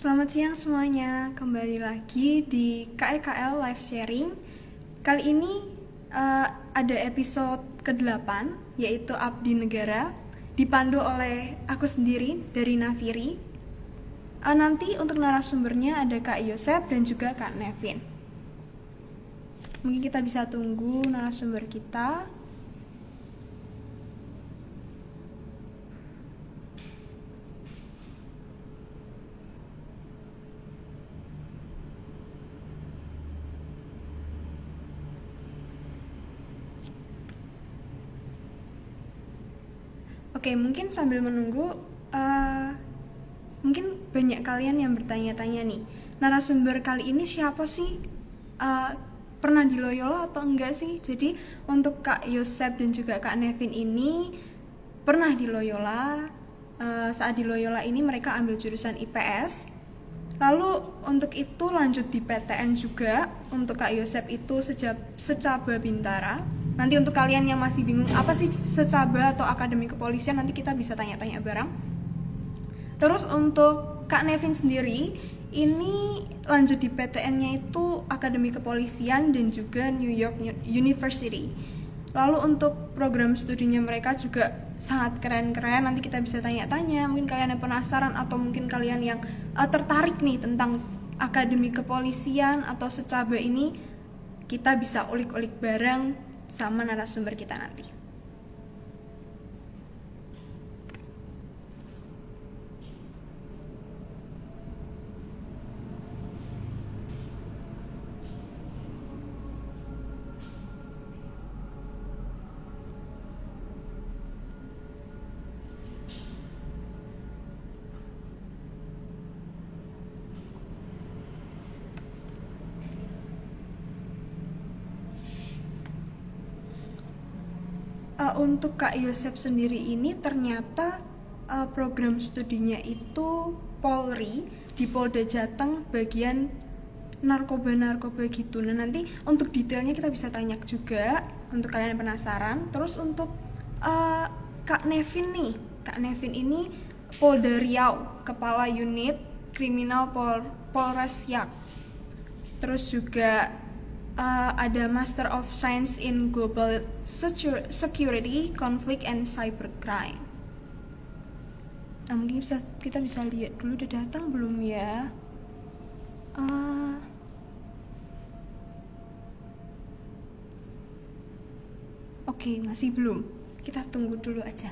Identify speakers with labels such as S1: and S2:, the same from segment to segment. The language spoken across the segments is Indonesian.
S1: Selamat siang semuanya, kembali lagi di KEKL Live Sharing. Kali ini ada episode ke-8, yaitu Abdi Negara, dipandu oleh aku sendiri dari Nafiri. Nanti untuk narasumbernya ada Kak Yosep dan juga Kak Nevin. Mungkin kita bisa tunggu narasumber kita. Oke, mungkin sambil menunggu, mungkin banyak kalian yang bertanya-tanya nih, narasumber kali ini siapa sih? Pernah di Loyola atau enggak sih? Jadi untuk Kak Yosep dan juga Kak Nevin ini pernah di Loyola. Saat di Loyola ini mereka ambil jurusan IPS. Lalu untuk itu lanjut di PTN juga. Untuk Kak Yosep itu secaba Bintara. Nanti untuk kalian yang masih bingung apa sih secaba atau akademi kepolisian, nanti kita bisa tanya-tanya bareng. Terus untuk Kak Nevin sendiri ini lanjut di PTN-nya itu Akademi Kepolisian dan juga New York University. Lalu untuk program studinya mereka juga sangat keren-keren. Nanti kita bisa tanya-tanya, mungkin kalian yang penasaran atau mungkin kalian yang tertarik nih tentang Akademi Kepolisian atau secaba ini, kita bisa ulik-ulik bareng sama narasumber kita nanti. Untuk Kak Yosep sendiri ini ternyata program studinya itu Polri di Polda Jateng bagian narkoba gitu. Nah nanti untuk detailnya kita bisa tanya juga untuk kalian yang penasaran. Terus untuk Kak Nevin nih, Kak Nevin ini Polda Riau, Kepala Unit Kriminal Polres Yak. Terus juga ada Master of Science in Global Security, Conflict and Cybercrime. Mungkin kita bisa lihat dulu udah datang belum ya. Oke, masih belum. Kita tunggu dulu aja.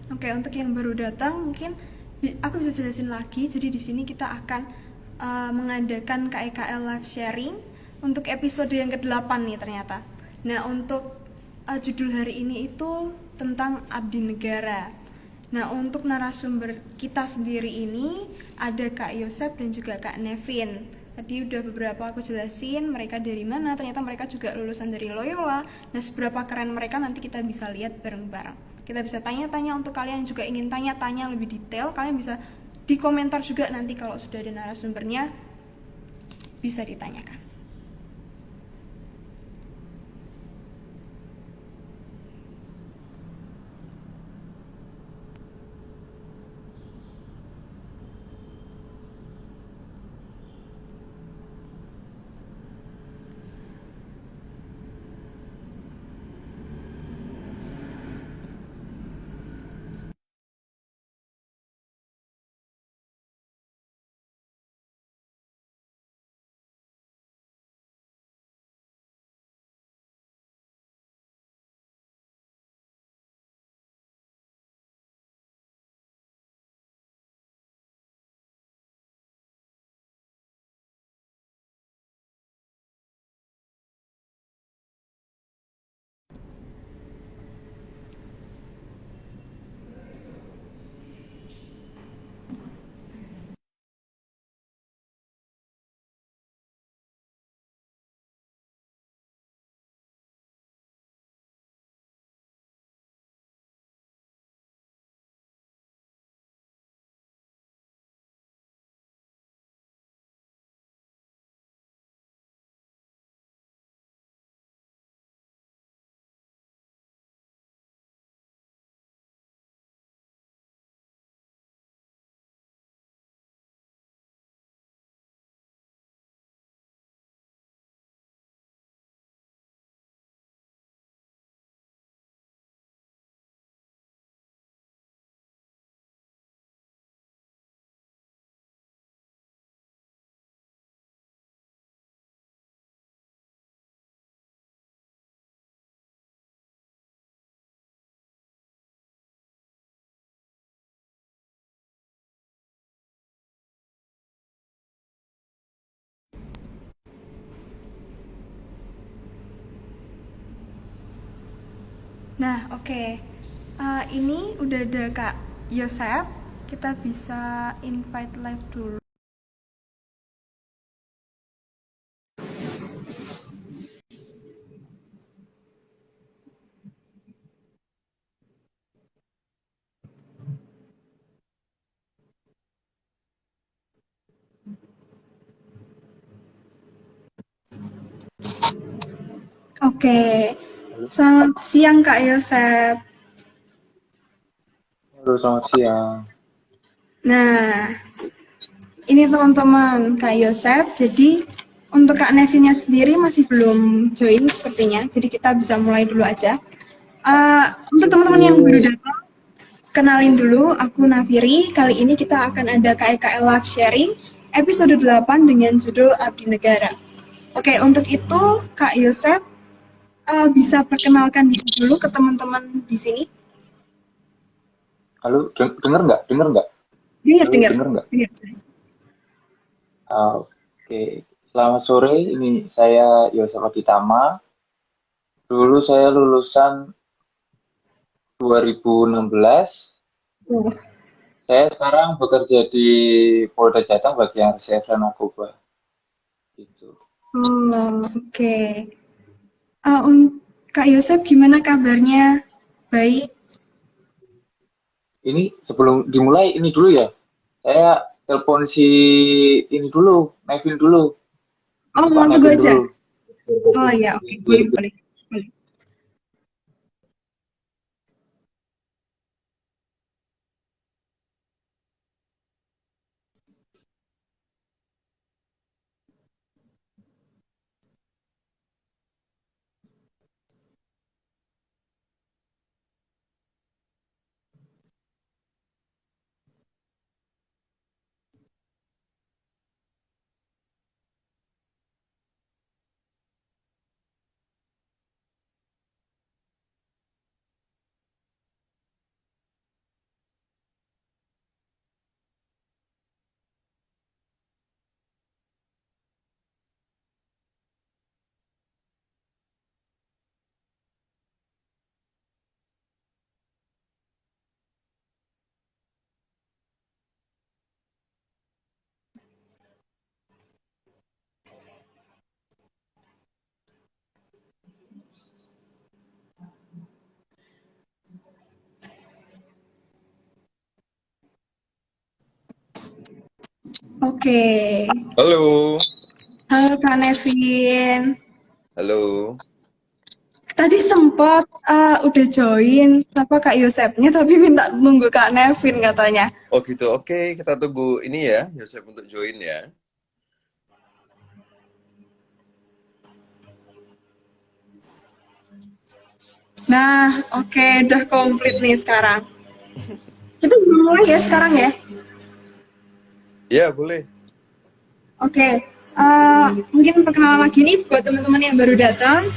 S1: Oke, untuk yang baru datang mungkin aku bisa jelasin lagi. Jadi di sini kita akan mengadakan KEKL Live Sharing untuk episode yang ke-8 nih ternyata. Nah, untuk judul hari ini itu tentang abdi negara. Nah, untuk narasumber kita sendiri ini ada Kak Yosep dan juga Kak Nevin. Tadi udah beberapa aku jelasin mereka dari mana, ternyata mereka juga lulusan dari Loyola. Nah, seberapa keren mereka nanti kita bisa lihat bareng-bareng. Kita bisa tanya-tanya, untuk kalian juga ingin tanya-tanya lebih detail, kalian bisa di komentar juga nanti kalau sudah ada narasumbernya bisa ditanyakan. Nah, oke. Ini udah ada Kak Yosep. Kita bisa invite live dulu. Oke.
S2: Halo,
S1: Selamat siang Kak Yosep.
S2: halo, selamat siang.
S1: Nah, ini teman-teman Kak Yosep. Jadi untuk Kak Nevinnya sendiri masih belum join sepertinya. Jadi kita bisa mulai dulu aja. Untuk teman-teman yang baru
S2: Oke,
S1: datang, kenalin dulu, aku Nafiri. Kali ini kita akan ada KEKL Live Sharing episode 8 dengan judul Abdi Negara. Oke, untuk itu Kak Yosep bisa perkenalkan diri dulu ke teman-teman di sini.
S2: halo, denger nggak? Denger nggak?
S1: Dengar,
S2: Halo,
S1: dengar.
S2: denger nggak?
S1: Dengar.
S2: Oke, selamat sore. Ini saya Yosef Aditama. Dulu saya lulusan 2016.
S1: Oh,
S2: Saya sekarang bekerja di Polda Jateng bagian reserse narkoba. Gitu.
S1: oke. Kak Yosep gimana kabarnya? Baik.
S2: Ini sebelum dimulai ini dulu ya. Saya telepon si ini dulu, Nevin dulu,
S1: Oh,
S2: Pak
S1: mau tunggu
S2: Nevin
S1: aja.
S2: dulu.
S1: Oh ya, oke.
S2: Biar
S1: Boleh, boleh. Boleh. Oke.
S3: Halo,
S1: Halo Kak Nevin.
S3: halo.
S1: Tadi sempat udah join siapa Kak Yosepnya tapi minta nunggu Kak Nevin katanya.
S3: Oh gitu, oke. Kita tunggu ini ya, Yosef untuk join ya.
S1: Nah, oke, udah komplit nih sekarang. Kita udah mulai ya sekarang ya.
S3: Ya, boleh.
S1: Oke, mungkin perkenalan lagi nih buat teman-teman yang baru datang.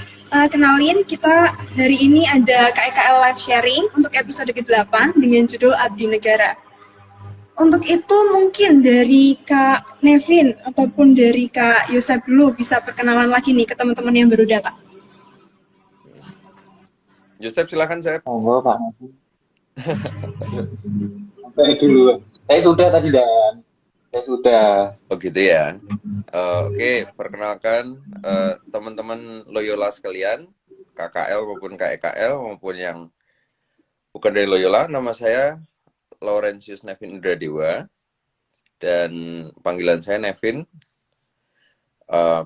S1: Kenalin, kita hari ini ada KEKL Live Sharing untuk episode ke-8 dengan judul Abdi Negara. Untuk itu mungkin dari Kak Nevin ataupun dari Kak Yosef dulu bisa perkenalan lagi nih ke teman-teman yang baru datang.
S3: Yosef, silakan, Sep.
S2: Monggo Pak. Sampai dulu. Saya sudah tadi Dan. Saya sudah.
S3: Oh gitu ya. Oke, perkenalkan teman-teman Loyola sekalian, KKL maupun KEKL maupun yang bukan dari Loyola. Nama saya Laurentius Nevin Indradewa dan panggilan saya Nevin.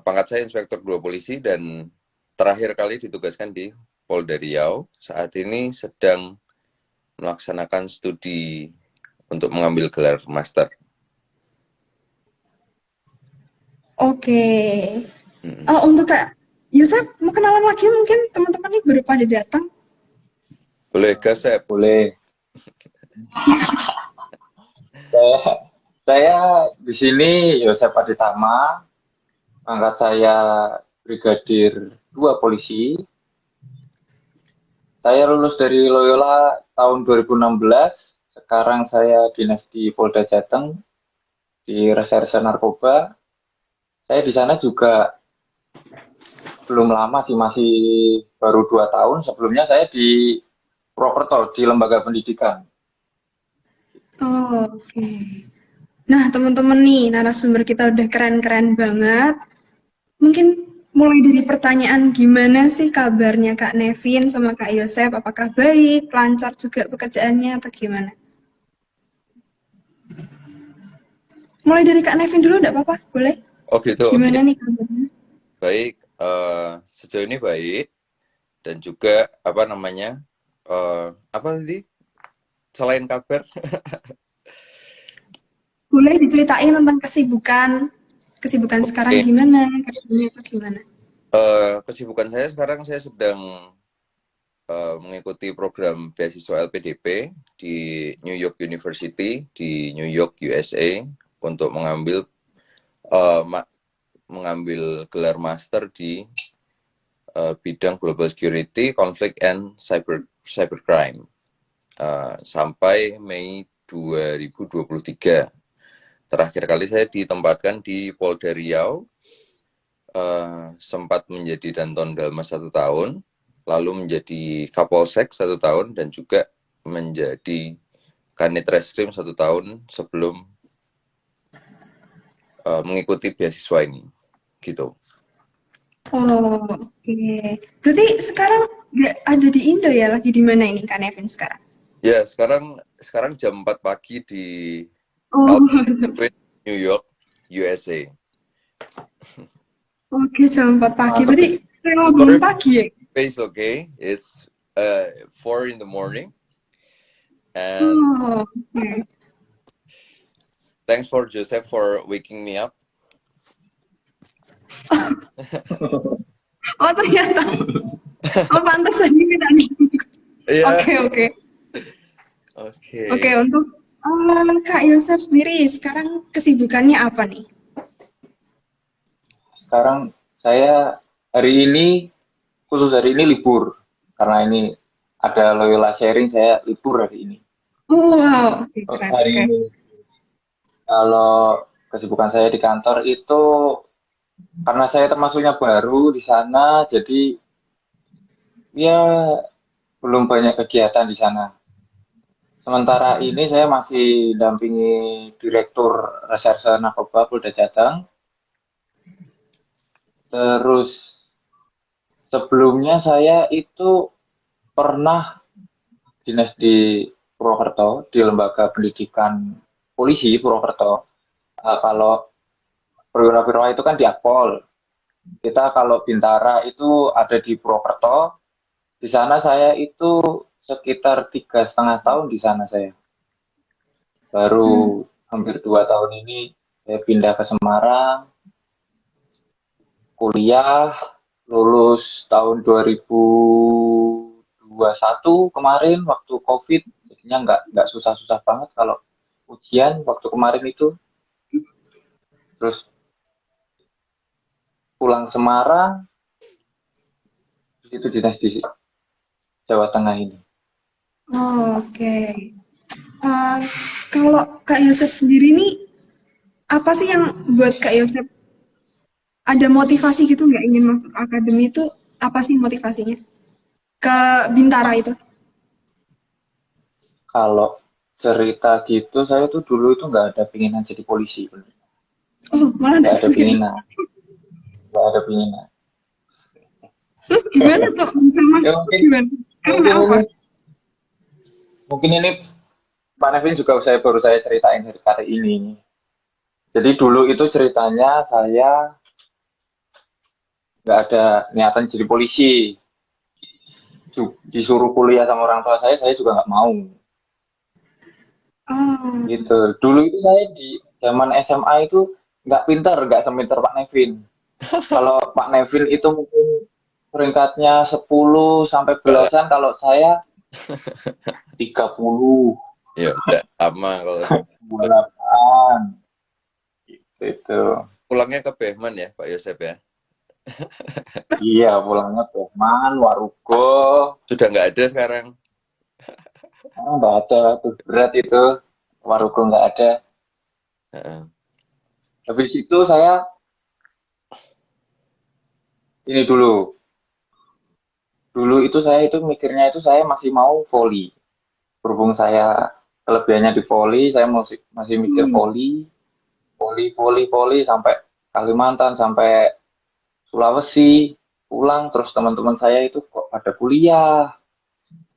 S3: Pangkat saya Inspektur 2 Polisi dan terakhir kali ditugaskan di Polda Riau. Saat ini sedang melaksanakan studi untuk mengambil gelar master.
S1: Oke. Untuk Kak Yosef, mau kenalan lagi mungkin teman-teman ini baru pada datang.
S3: Boleh, Gasep?
S2: Boleh. saya di sini Yosef Aditama. Pangkat saya Brigadir 2 Polisi. Saya lulus dari Loyola tahun 2016. Sekarang saya dinas di Polda Jateng di Reserse Narkoba. Saya di sana juga belum lama sih, masih baru 2 tahun. Sebelumnya saya di Purwokerto, di lembaga pendidikan.
S1: Oh, oke. Nah, teman-teman nih, narasumber kita udah keren-keren banget. Mungkin mulai dari pertanyaan gimana sih kabarnya Kak Nevin sama Kak Yosef? Apakah baik, lancar juga pekerjaannya atau gimana? Mulai dari Kak Nevin dulu, enggak apa-apa? Boleh?
S3: Oh gitu,
S1: Gimana
S3: oke.
S1: nih kabarnya?
S3: Baik, sejauh ini baik. Dan juga, apa namanya, apa tadi? Selain kabar,
S1: Boleh diceritain tentang kesibukan sekarang
S3: oke.
S1: gimana? Kerjanya apa gimana?
S3: Kesibukan saya sekarang saya sedang mengikuti program beasiswa LPDP di New York University di New York, USA untuk mengambil gelar master di bidang global security, conflict and cybercrime sampai Mei 2023. Terakhir kali saya ditempatkan di Polda Riau, sempat menjadi Danton Dalmas 1 tahun, lalu menjadi Kapolsek 1 tahun, dan juga menjadi Kanit Reskrim 1 tahun sebelum mengikuti beasiswa ini, gitu.
S1: Oh, oke. Berarti sekarang nggak ada di Indo ya? Lagi di mana ini Kak Nevin sekarang?
S3: Ya, sekarang jam 4 pagi di
S1: Oh,
S3: Altitude, New York, USA.
S1: oke, jam 4 pagi. Berarti rela bangun pagi ya?
S3: It's okay. It's 4 in the morning. And
S1: Oh, oke.
S3: thanks for Joseph for waking me up.
S1: Oh, ternyata. Oh, pantas aja kita nih.
S3: Iya.
S1: Oke, oke.
S3: Oke.
S1: Oke, untuk Kak Yosef sendiri sekarang kesibukannya apa nih?
S2: Sekarang saya khusus hari ini libur. Karena ini ada Loyola Sharing, saya libur hari ini.
S1: Oh, wow. Oke, keren.
S2: Hari
S1: Oke.
S2: ini kalau kesibukan saya di kantor itu karena saya termasuknya baru di sana, jadi ya belum banyak kegiatan di sana. Sementara ini saya masih dampingi Direktur Reserse Narkoba Polda Jateng. Terus sebelumnya saya itu pernah dinas di Purwokerto, di Lembaga Pendidikan Polisi Purwokerto. Kalau perwira-perwira itu kan di Akpol. Kita kalau Bintara itu ada di Purwokerto. Di sana saya itu sekitar 3,5 tahun di sana saya.
S1: Hmm.
S2: Baru hampir 2 tahun ini saya pindah ke Semarang, kuliah, lulus tahun 2021 kemarin waktu COVID. Jadinya nggak susah-susah banget kalau ujian waktu kemarin itu. Terus pulang Semarang, terus itu dinas di Jawa Tengah ini.
S1: Oh, oke. Eh, Kalau Kak Yosep sendiri nih, apa sih yang buat Kak Yosep ada motivasi gitu nggak ingin masuk akademi itu? Apa sih motivasinya ke Bintara itu?
S2: Kalau cerita gitu, saya tuh dulu itu nggak ada pinginan jadi polisi, bener.
S1: Oh, malah
S2: Nggak
S1: nggak
S2: ada
S1: pengen.
S2: pinginan, nggak ada pinginan.
S1: Terus gimana tuh bisa
S2: Ya
S1: masuk tuh
S2: mungkin,
S1: gimana? Karena
S2: mungkin
S1: apa?
S2: ini, mungkin ini Pak Nevin juga baru saya ceritain hari ini. Jadi dulu itu ceritanya saya nggak ada niatan jadi polisi. Disuruh kuliah sama orang tua saya juga nggak mau.
S1: Oh,
S2: Gitu. Dulu itu saya di zaman SMA itu nggak pinter, nggak sepinter Pak Nevin. Kalau Pak Nevin itu mungkin peringkatnya 10 sampai
S3: Enggak lah.
S2: belasan, kalau saya 30,
S3: Ya udah lama kalau gitu.
S2: 28 gitu.
S3: Pulangnya ke Behman ya, Pak Yosep ya.
S2: Iya, pulangnya Peman, Warugo.
S3: Sudah nggak ada sekarang.
S2: Nggak ada, tuh berat itu. Warugo nggak ada.
S3: Heeh.
S2: Habis itu saya ini dulu. Dulu itu saya itu mikirnya itu saya masih mau voli. Berhubung saya kelebihannya di voli, saya masih mikir
S1: hmm.
S2: voli, voli, voli, voli sampai Kalimantan, sampai Sulawesi, pulang terus teman-teman saya itu kok pada kuliah,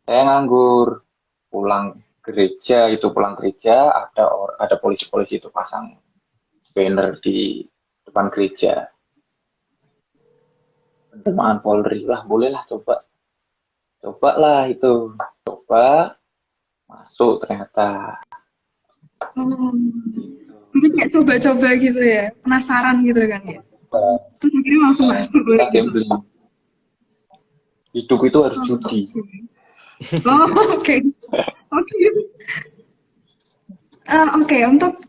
S2: saya nganggur. Pulang gereja itu pulang gereja ada polisi-polisi itu pasang banner di depan gereja. Penerimaan Polri lah, bolehlah coba, coba lah itu, coba masuk ternyata.
S1: Oh,
S2: Gitu.
S1: jadi kayak coba-coba gitu ya, penasaran gitu kan ya. Terus akhirnya langsung masuk
S2: Kita
S1: gitu.
S2: gambling. Hidup itu harus
S1: Oh,
S2: judi.
S1: oh, oke. Oke. Oke, untuk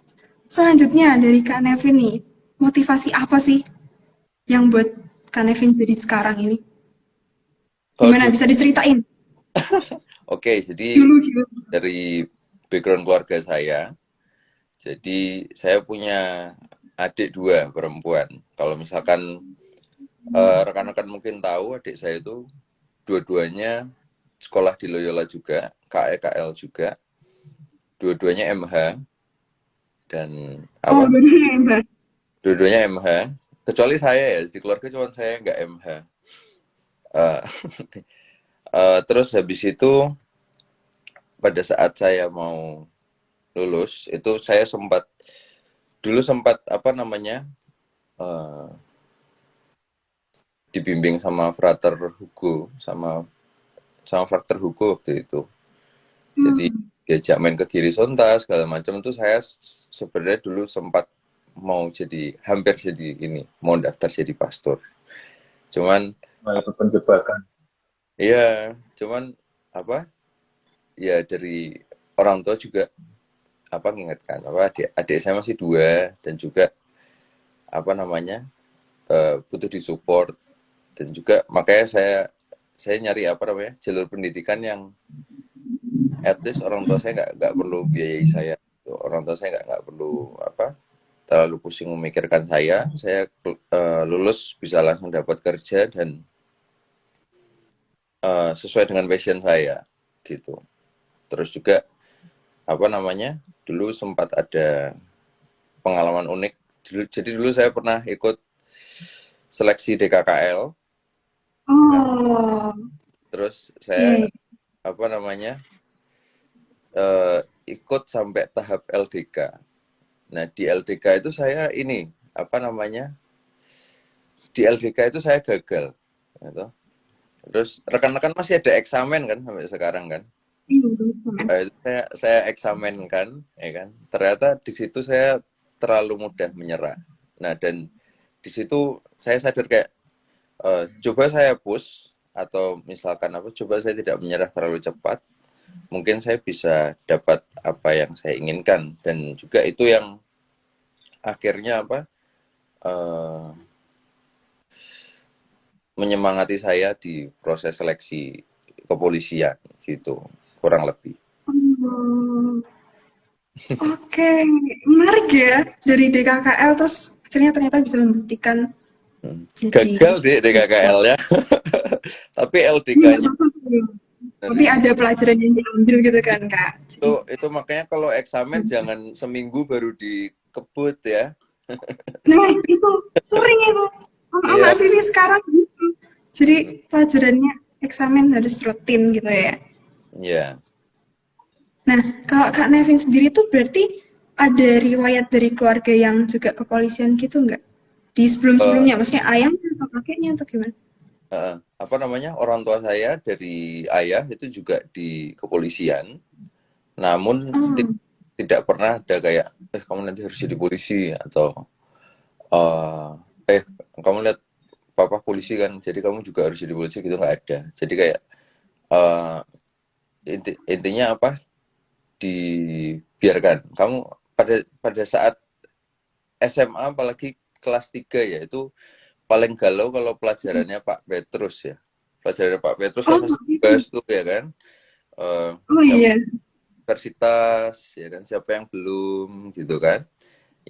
S1: selanjutnya dari Kak Nevin nih, motivasi apa sih yang buat Kak Nevin jadi sekarang ini?
S3: Kalau
S1: Gimana
S3: dulu,
S1: bisa diceritain?
S3: oke, jadi
S1: Dulu gitu.
S3: dari background keluarga saya, jadi saya punya adik 2 perempuan. Kalau misalkan rekan-rekan mungkin tahu, adik saya itu dua-duanya sekolah di Loyola juga, KEKL juga, dua-duanya MH dan
S1: Oh,
S3: apa?
S1: dulu ya Mbak.
S3: Dua-duanya MH. Kecuali saya ya, di keluarga cuma saya nggak MH. Eh, terus habis itu pada saat saya mau lulus itu saya sempat apa namanya eh, dibimbing sama Frater Hugo sama Frater Hugo waktu itu. Jadi
S1: Hmm.
S3: diajak main ke Giri Sonta segala macam tuh saya sebenarnya dulu sempat mau jadi hampir jadi ini mau daftar jadi pastor. Cuman
S2: Nah, itu penjebakan.
S3: iya, cuman apa ya dari orang tua juga apa mengingatkan apa adik saya masih 2 dan juga apa namanya butuh disupport dan juga makanya saya nyari apa namanya jalur pendidikan yang at least orang tua saya nggak perlu biayai saya, orang tua saya nggak perlu apa terlalu pusing memikirkan saya lulus bisa langsung dapat kerja dan sesuai dengan passion saya gitu. Terus juga apa namanya dulu sempat ada pengalaman unik. Jadi dulu saya pernah ikut seleksi DKKL. Nah,
S1: Oh,
S3: terus
S1: iya,
S3: saya
S1: iya.
S3: apa namanya eh, ikut sampai tahap LDK. Nah, di LDK itu saya ini, apa namanya, di LDK itu saya gagal. Gitu. Terus rekan-rekan masih ada eksamen kan sampai sekarang kan. Itu saya eksamen kan, ya kan. Ternyata di situ saya terlalu mudah menyerah. Nah, dan di situ saya sadar kayak coba saya push atau misalkan apa, coba saya tidak menyerah terlalu cepat, mungkin saya bisa dapat apa yang saya inginkan. Dan juga itu yang akhirnya apa, menyemangati saya di proses seleksi kepolisian gitu, kurang lebih.
S1: Oke, menarik ya, dari DKKL terus akhirnya ternyata bisa membuktikan jadi
S3: Gagal deh DKKL ya. Tapi LDK-nya
S1: tapi ada pelajaran yang diambil gitu kan Kak.
S3: itu makanya kalau eksamen jangan seminggu baru dikebut ya.
S1: Nah itu sering itu anak sini sekarang gitu. Jadi pelajarannya eksamen harus rutin gitu ya.
S3: Iya.
S1: Nah kalau Kak Nevin sendiri tuh berarti ada riwayat dari keluarga yang juga kepolisian gitu nggak? Di sebelum-sebelumnya, maksudnya ayahnya atau kakeknya atau gimana?
S3: Apa namanya, orang tua saya dari ayah itu juga di kepolisian, namun tidak pernah ada kayak kamu nanti harus jadi polisi atau kamu lihat papa polisi kan jadi kamu juga harus jadi polisi gitu, nggak ada. Jadi kayak intinya apa, dibiarkan kamu pada saat SMA apalagi kelas 3 ya, itu paling galau kalau pelajarannya Pak Petrus ya. Pelajaran Pak Petrus kan masih dibahas tuh ya kan.
S1: Iya.
S3: Universitas ya kan, siapa yang belum gitu kan.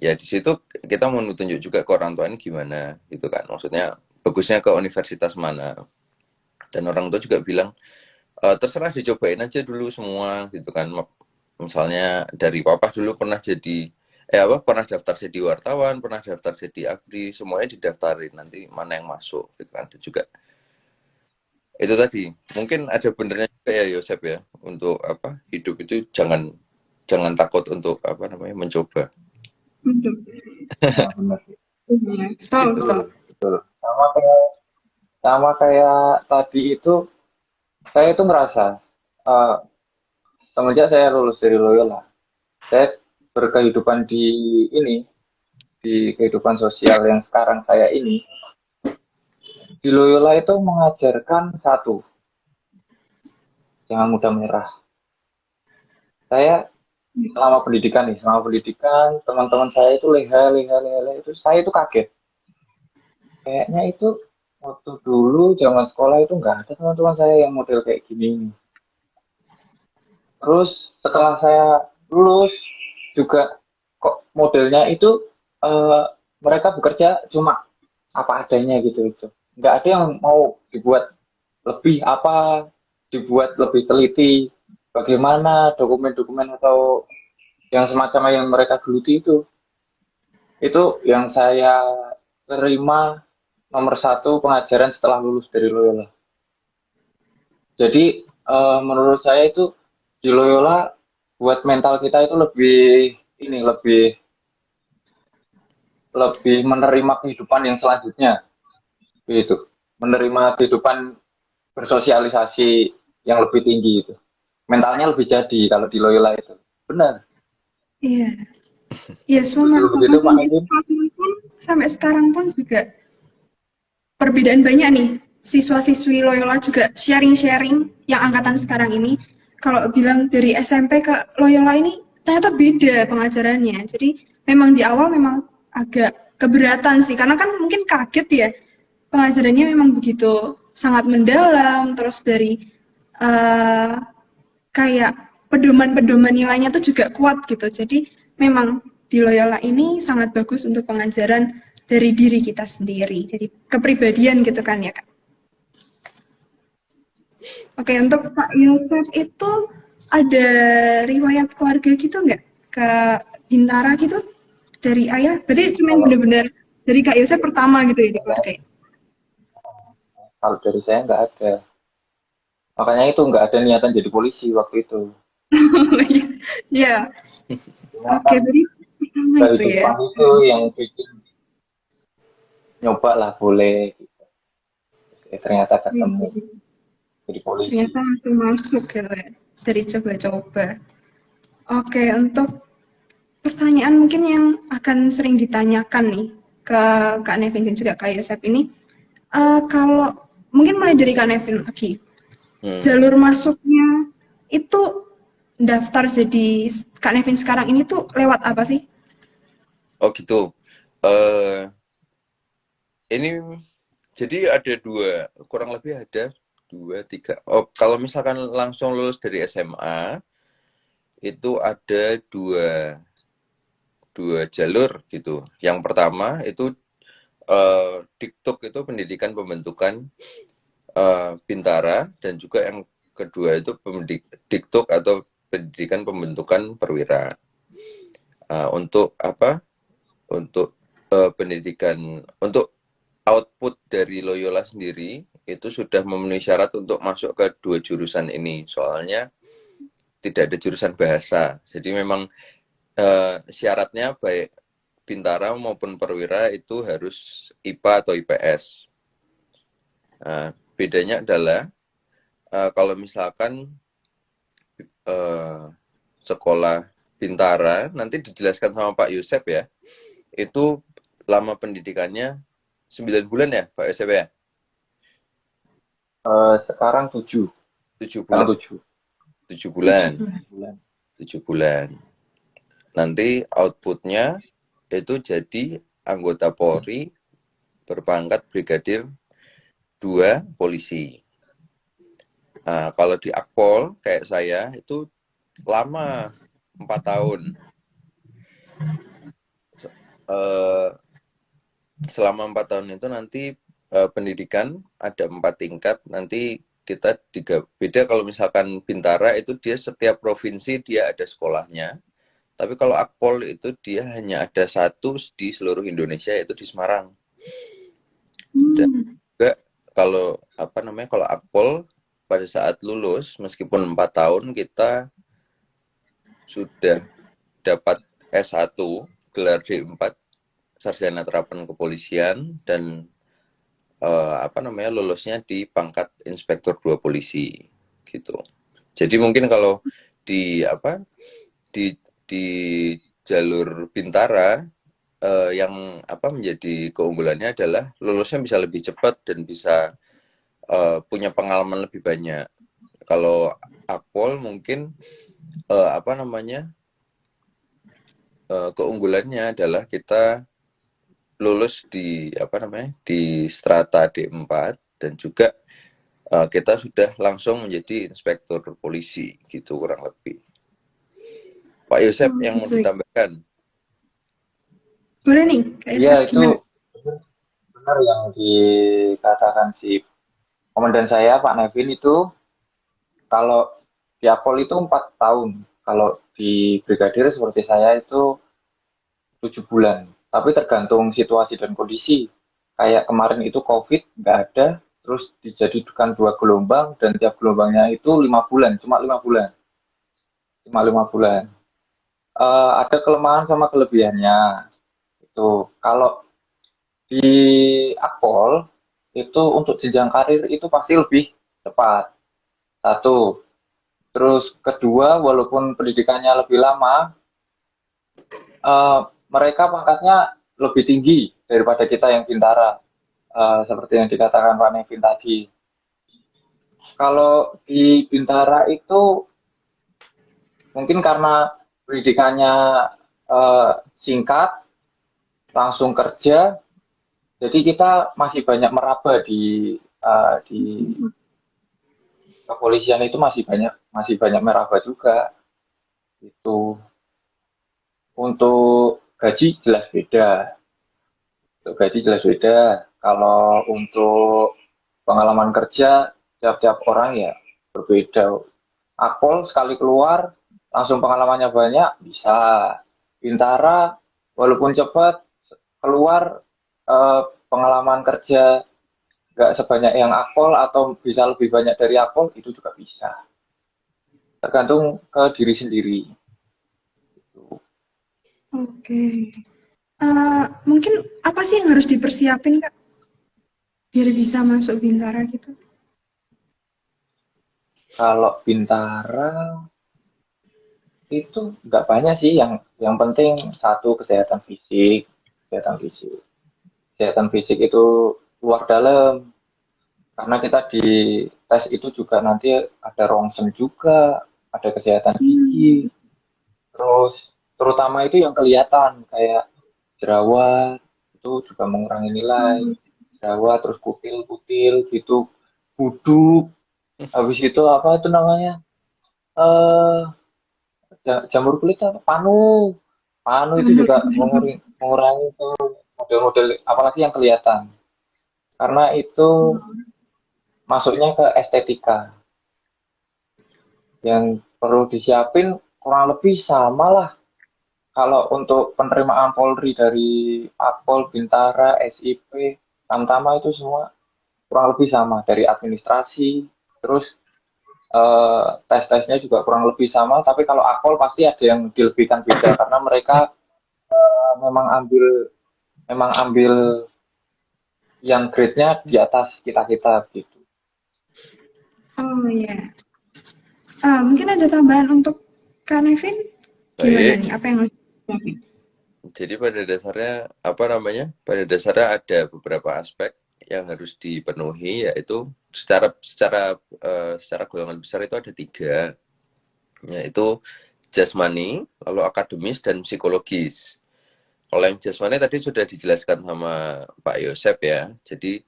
S3: Ya di situ kita mau tunjuk juga ke orang tua ini gimana gitu kan. Maksudnya bagusnya ke universitas mana. Dan orang tua juga bilang terserah dicobain aja dulu semua gitu kan. Misalnya dari papa dulu pernah jadi pernah daftar jadi wartawan, pernah daftar jadi abri, semuanya didaftarin, nanti mana yang masuk gitu kan. Dan juga itu tadi mungkin ada benernya juga ya Yosep ya, untuk apa, hidup itu jangan takut untuk apa namanya, mencoba.
S2: Betul. Sama kayak tadi itu, saya itu ngerasa semenjak saya lulus dari Loyola, saya berkehidupan di kehidupan sosial yang sekarang saya ini, di Loyola itu mengajarkan satu, jangan mudah menyerah. Saya selama pendidikan teman-teman saya itu leha itu, saya itu kaget. Kayaknya itu waktu dulu zaman sekolah itu nggak ada teman-teman saya yang model kayak gini. Terus setelah saya lulus juga kok modelnya itu mereka bekerja cuma apa adanya gitu. Nggak ada yang mau dibuat lebih dibuat lebih teliti, bagaimana dokumen-dokumen atau yang semacam yang mereka geluti itu. Itu yang saya terima nomor satu pengajaran setelah lulus dari Loyola. Jadi menurut saya itu di Loyola buat mental kita itu lebih menerima kehidupan yang selanjutnya, gitu. Menerima kehidupan bersosialisasi yang lebih tinggi itu. Mentalnya lebih jadi kalau di Loyola itu. Benar.
S1: Iya. Iya, semua
S2: begitu Pak Edwin.
S1: Sampai sekarang pun juga perbedaan banyak nih. Siswa-siswi Loyola juga sharing-sharing yang angkatan sekarang ini. Kalau bilang dari SMP ke Loyola ini ternyata beda pengajarannya. Jadi memang di awal memang agak keberatan sih, karena kan mungkin kaget ya, pengajarannya memang begitu sangat mendalam, terus dari kayak pedoman-pedoman nilainya tuh juga kuat gitu. Jadi memang di Loyola ini sangat bagus untuk pengajaran dari diri kita sendiri, dari kepribadian gitu kan ya Kak. Oke, untuk Kak Yosef itu ada riwayat keluarga gitu nggak ke Bintara gitu dari ayah? Berarti cuma benar-benar dari Kak Yosef pertama gitu ya di keluarga?
S2: Kalau dari saya nggak ada. Makanya itu nggak ada niatan jadi polisi waktu itu.
S1: Iya. Oke, jadi pertama itu ya.
S2: kehidupan itu yang bikin nyoba lah boleh gitu. Ternyata ketemu jadi polisi.
S1: Ternyata langsung masuk gitu ya dari coba-coba. Oke, untuk pertanyaan mungkin yang akan sering ditanyakan nih ke Kak Nevin dan juga Kak Yosep ini, kalau mungkin mulai dari Kak Nevin lagi, jalur masuknya itu daftar jadi Kak Nevin sekarang ini tuh lewat apa sih?
S3: Oh gitu. Eh ini jadi ada kurang lebih ada dua, tiga. Oh, kalau misalkan langsung lulus dari SMA, itu ada dua jalur gitu. Yang pertama itu Diktuk itu pendidikan pembentukan Bintara, dan juga yang kedua itu Diktuk atau pendidikan pembentukan perwira. Untuk apa? Untuk pendidikan, untuk output dari Loyola sendiri itu sudah memenuhi syarat untuk masuk ke dua jurusan ini. Soalnya tidak ada jurusan bahasa. Jadi memang syaratnya baik Bintara maupun perwira itu harus IPA atau IPS. Bedanya adalah kalau misalkan sekolah Bintara, nanti dijelaskan sama Pak Yosep ya, itu lama pendidikannya 9 bulan ya Pak Yosep ya?
S2: Sekarang 7.
S3: 7
S2: Sekarang
S3: bulan.
S2: 7.
S3: 7 bulan.
S2: 7 bulan.
S3: 7 bulan. Nanti outputnya itu jadi anggota Polri berpangkat Brigadir 2 polisi. Nah, kalau di Akpol kayak saya itu lama, 4 tahun. Selama 4 tahun itu nanti pendidikan ada 4 tingkat. Nanti kita beda. Kalau misalkan Bintara itu dia setiap provinsi dia ada sekolahnya. Tapi kalau Akpol itu dia hanya ada satu di seluruh Indonesia, yaitu di Semarang. Dan juga kalau kalau Akpol pada saat lulus, meskipun 4 tahun kita sudah dapat S1, gelar D4, Sarjana Terapan Kepolisian, dan lulusnya di pangkat Inspektur 2 Polisi gitu. Jadi mungkin kalau di jalur Bintara yang menjadi keunggulannya adalah lulusnya bisa lebih cepat dan bisa punya pengalaman lebih banyak. Kalau Akpol mungkin keunggulannya adalah kita lulus di strata D4, dan juga kita sudah langsung menjadi inspektur polisi gitu kurang lebih. Pak Yosep yang mau ditambahkan?
S1: Boleh nih,
S2: Iya, itu benar yang dikatakan si komandan saya, Pak Nevin, itu kalau di Akpol itu 4 tahun. Kalau di brigadir seperti saya itu 7 bulan. Tapi tergantung situasi dan kondisi. Kayak kemarin itu COVID, nggak ada, terus dijadikan 2 gelombang, dan tiap gelombangnya itu 5 bulan, cuma 5 bulan. Cuma 5 bulan. Ada kelemahan sama kelebihannya. Itu kalau di Akpol itu untuk jenjang karir itu pasti lebih cepat. Satu. Terus kedua, walaupun pendidikannya lebih lama, mereka pangkatnya lebih tinggi daripada kita yang Bintara. Seperti yang dikatakan Pak Nevin tadi. Kalau di Bintara itu mungkin karena pendidikannya singkat, langsung kerja, jadi kita masih banyak meraba di kepolisian itu masih banyak meraba juga. Itu untuk gaji jelas beda. Kalau untuk pengalaman kerja tiap-tiap orang ya berbeda. Akpol sekali keluar langsung pengalamannya banyak, bisa. Bintara walaupun cepat keluar pengalaman kerja nggak sebanyak yang Akpol atau bisa lebih banyak dari Akpol, itu juga bisa. Tergantung ke diri sendiri.
S1: Oke. Mungkin apa sih yang harus dipersiapin Kak biar bisa masuk Bintara gitu?
S2: Kalau Bintara itu nggak banyak sih, yang penting satu kesehatan fisik, kesehatan fisik itu luar dalam, karena kita di tes itu juga nanti ada ronsen juga, ada kesehatan gigi,
S1: Hmm.
S2: terus terutama itu yang kelihatan kayak jerawat itu juga mengurangi nilai,
S1: Oh,
S2: jerawat terus kutil-kutil gitu, buduk, habis itu apa itu namanya, eh jamur kulit apa? Panu. Panu itu juga mengurangi tuh model-model apalagi yang kelihatan. Karena itu masuknya ke estetika. Yang perlu disiapin kurang lebih sama lah. Kalau untuk penerimaan Polri dari Akpol, Bintara, SIP, Tamtama itu semua kurang lebih sama dari administrasi. Terus tes-tesnya juga kurang lebih sama, tapi kalau Akpol pasti ada yang dilebihkan beda karena mereka memang ambil yang grade-nya di atas kita-kita gitu.
S1: oh ya. Mungkin ada tambahan untuk Kak Nevin? Gimana
S3: Baik,
S1: nih? Apa yang harus disiapin?
S3: jadi pada dasarnya apa namanya? Pada dasarnya ada beberapa aspek yang harus dipenuhi, yaitu secara golongan besar itu ada tiga, yaitu jasmani, lalu akademis dan psikologis. Kalau yang jasmani tadi sudah dijelaskan sama Pak Yosep ya. Jadi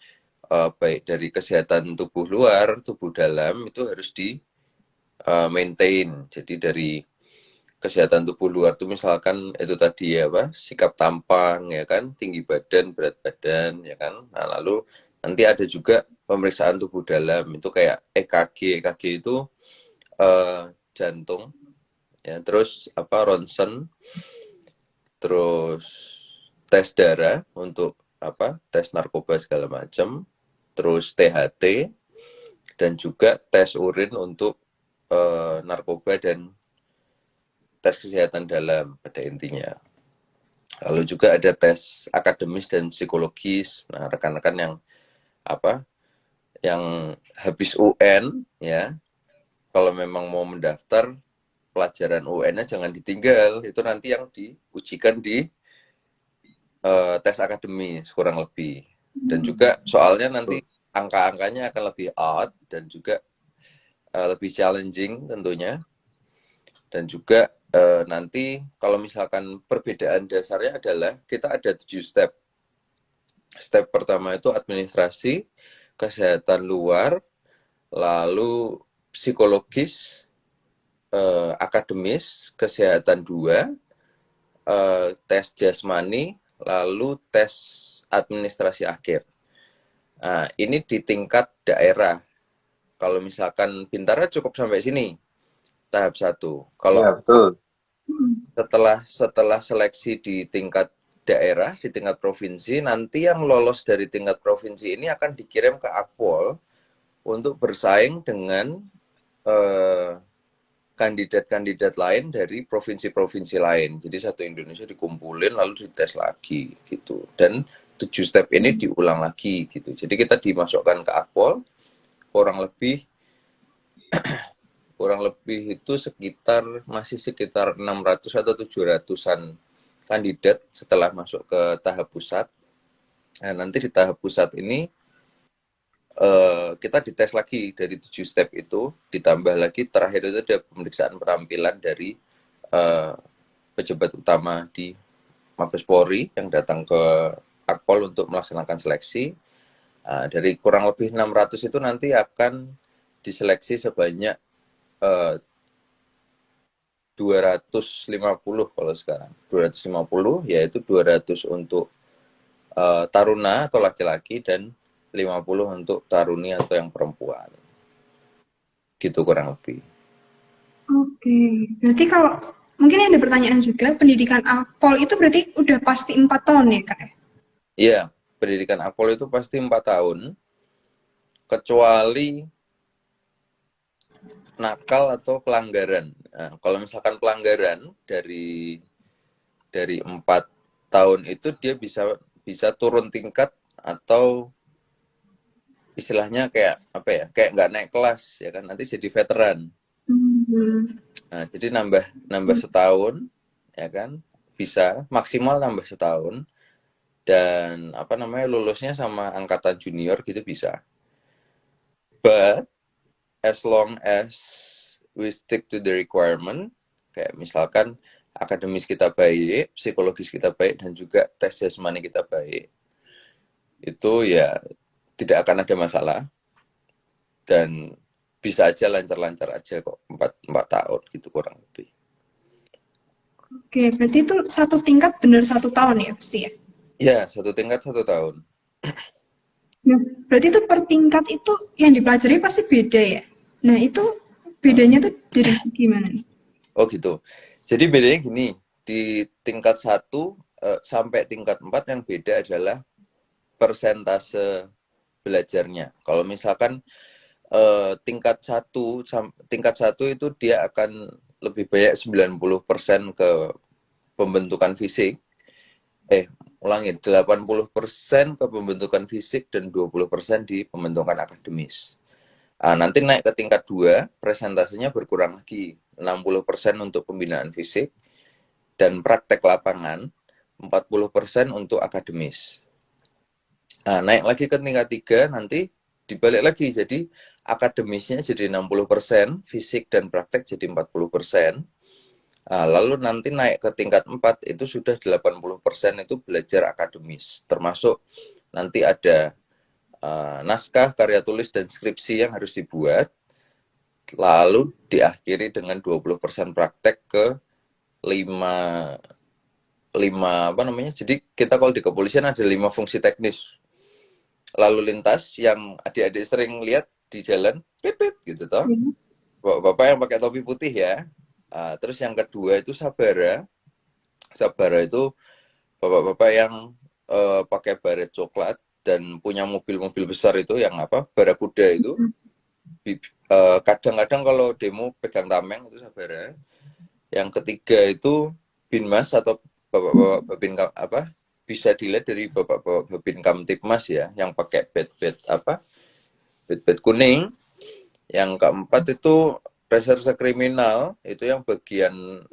S3: baik dari kesehatan tubuh luar, tubuh dalam itu harus di maintain. Jadi dari kesehatan tubuh luar tuh misalkan itu tadi ya apa, sikap tampang ya kan, tinggi badan, berat badan ya kan. Nah, lalu nanti ada juga pemeriksaan tubuh dalam itu kayak EKG itu jantung ya, terus apa ronsen, terus tes darah untuk apa, tes narkoba segala macam, terus THT dan juga tes urin untuk narkoba dan tes kesehatan dalam pada intinya. Lalu juga ada tes akademis dan psikologis. Nah, rekan-rekan yang apa? Yang habis UN ya, kalau memang mau mendaftar pelajaran UN-nya jangan ditinggal. Itu nanti yang diujikan di tes akademis kurang lebih. Dan juga soalnya nanti angka-angkanya akan lebih odd dan juga lebih challenging tentunya. Dan juga nanti kalau misalkan perbedaan dasarnya adalah kita ada 7 step. Step pertama itu administrasi, kesehatan luar, lalu psikologis, akademis, kesehatan 2, tes jasmani, lalu tes administrasi akhir. Nah, ini di tingkat daerah. Kalau misalkan Bintara cukup sampai sini, tahap 1. Kalau
S2: Iya, betul.
S3: setelah seleksi di tingkat daerah, di tingkat provinsi, nanti yang lolos dari tingkat provinsi ini akan dikirim ke Akpol untuk bersaing dengan kandidat-kandidat lain dari provinsi-provinsi lain. Jadi satu Indonesia dikumpulin lalu dites lagi gitu. Dan 7 step ini diulang lagi gitu. Jadi kita dimasukkan ke Akpol kurang lebih itu masih sekitar 600 atau 700-an kandidat setelah masuk ke tahap pusat. Nah, nanti di tahap pusat ini kita dites lagi dari 7 step itu, ditambah lagi terakhir itu ada pemeriksaan penampilan dari pejabat utama di Mabes Polri yang datang ke Akpol untuk melaksanakan seleksi. Nah, dari kurang lebih 600 itu nanti akan diseleksi sebanyak 250 kalau sekarang. 250 yaitu 200 untuk taruna atau laki-laki dan 50 untuk taruni atau yang perempuan. Gitu kurang lebih.
S1: Oke. Berarti kalau mungkin ada pertanyaan juga, pendidikan Akpol itu berarti udah pasti 4 tahun ya Kak?
S3: Iya, pendidikan Akpol itu pasti 4 tahun, kecuali nakal atau pelanggaran. Nah, kalau misalkan pelanggaran dari dari 4 tahun itu dia bisa turun tingkat atau istilahnya kayak apa ya, kayak nggak naik kelas ya kan, nanti jadi veteran.
S1: Hmm.
S3: Nah, jadi nambah setahun ya kan, bisa maksimal nambah setahun, dan apa namanya, lulusnya sama angkatan junior gitu bisa. But as long as we stick to the requirement, kayak misalkan akademis kita baik, psikologis kita baik, dan juga tes jasmani kita baik, itu ya tidak akan ada masalah, dan bisa aja lancar-lancar aja kok, 4 tahun gitu kurang lebih.
S1: Oke, berarti itu satu tingkat benar 1 tahun ya pasti ya?
S3: Ya, satu tingkat 1 tahun.
S1: Nah, berarti itu per tingkat itu yang dipelajari pasti beda ya? Nah, itu bedanya tuh dari gimana nih?
S3: Oh gitu. Jadi bedanya gini, di tingkat 1 sampai tingkat 4 yang beda adalah persentase belajarnya. Kalau misalkan tingkat 1 itu dia akan lebih banyak 90% ke pembentukan fisik. Ulangi, 80% ke pembentukan fisik dan 20% di pembentukan akademis. Nanti naik ke tingkat 2, presentasenya berkurang lagi. 60% untuk pembinaan fisik dan praktek lapangan, 40% untuk akademis. Naik lagi ke tingkat 3, nanti dibalik lagi, jadi akademisnya jadi 60%, fisik dan praktek jadi 40%. Lalu nanti naik ke tingkat 4 itu sudah 80% itu belajar akademis, termasuk nanti ada naskah, karya tulis, dan skripsi yang harus dibuat, lalu diakhiri dengan 20% praktek ke 5 apa namanya, jadi kita kalau di kepolisian ada 5 fungsi teknis. Lalu lintas yang adik-adik sering lihat di jalan, pipit gitu toh, bapak yang pakai topi putih ya. Terus yang kedua itu sabara. Sabara itu bapak-bapak yang pakai baret coklat dan punya mobil-mobil besar, itu yang apa, barakuda itu. Kadang-kadang kalau demo pegang tameng, itu sabara. Yang ketiga itu binmas atau bapak-bapak babin apa, bisa dilihat dari bapak-bapak babin kamtipmas ya, yang pakai bed kuning. Yang keempat itu reserse kriminal, itu yang bagian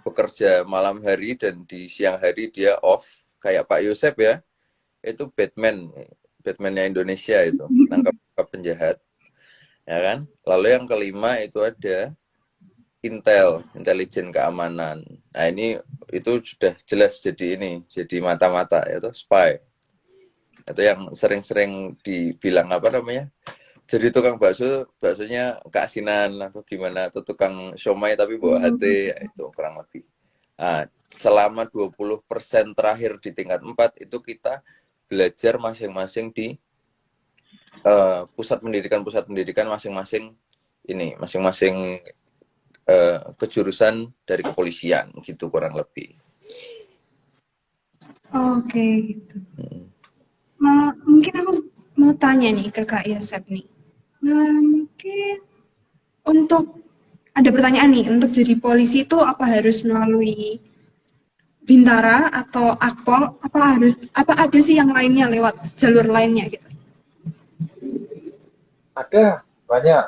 S3: bekerja malam hari dan di siang hari dia off, kayak Pak Yosep ya, itu Batman-nya Indonesia, itu nangkap penjahat ya kan. Lalu yang kelima itu ada intelijen keamanan. Nah ini itu sudah jelas jadi mata-mata itu spy. Itu yang sering-sering dibilang apa namanya, jadi tukang baksonya keasinan atau gimana, atau tukang siomay tapi bawa hati, ya, itu kurang lebih. Selama 20% terakhir di tingkat 4 itu kita belajar masing-masing di pusat pendidikan masing-masing, kejurusan dari kepolisian gitu kurang lebih.
S1: Oke, gitu. Mungkin aku mau tanya nih ke Kak Yosep nih. Mungkin ada pertanyaan nih, untuk jadi polisi itu apa harus melalui Bintara atau Akpol? Apa ada sih yang lainnya lewat jalur lainnya gitu?
S2: Ada banyak.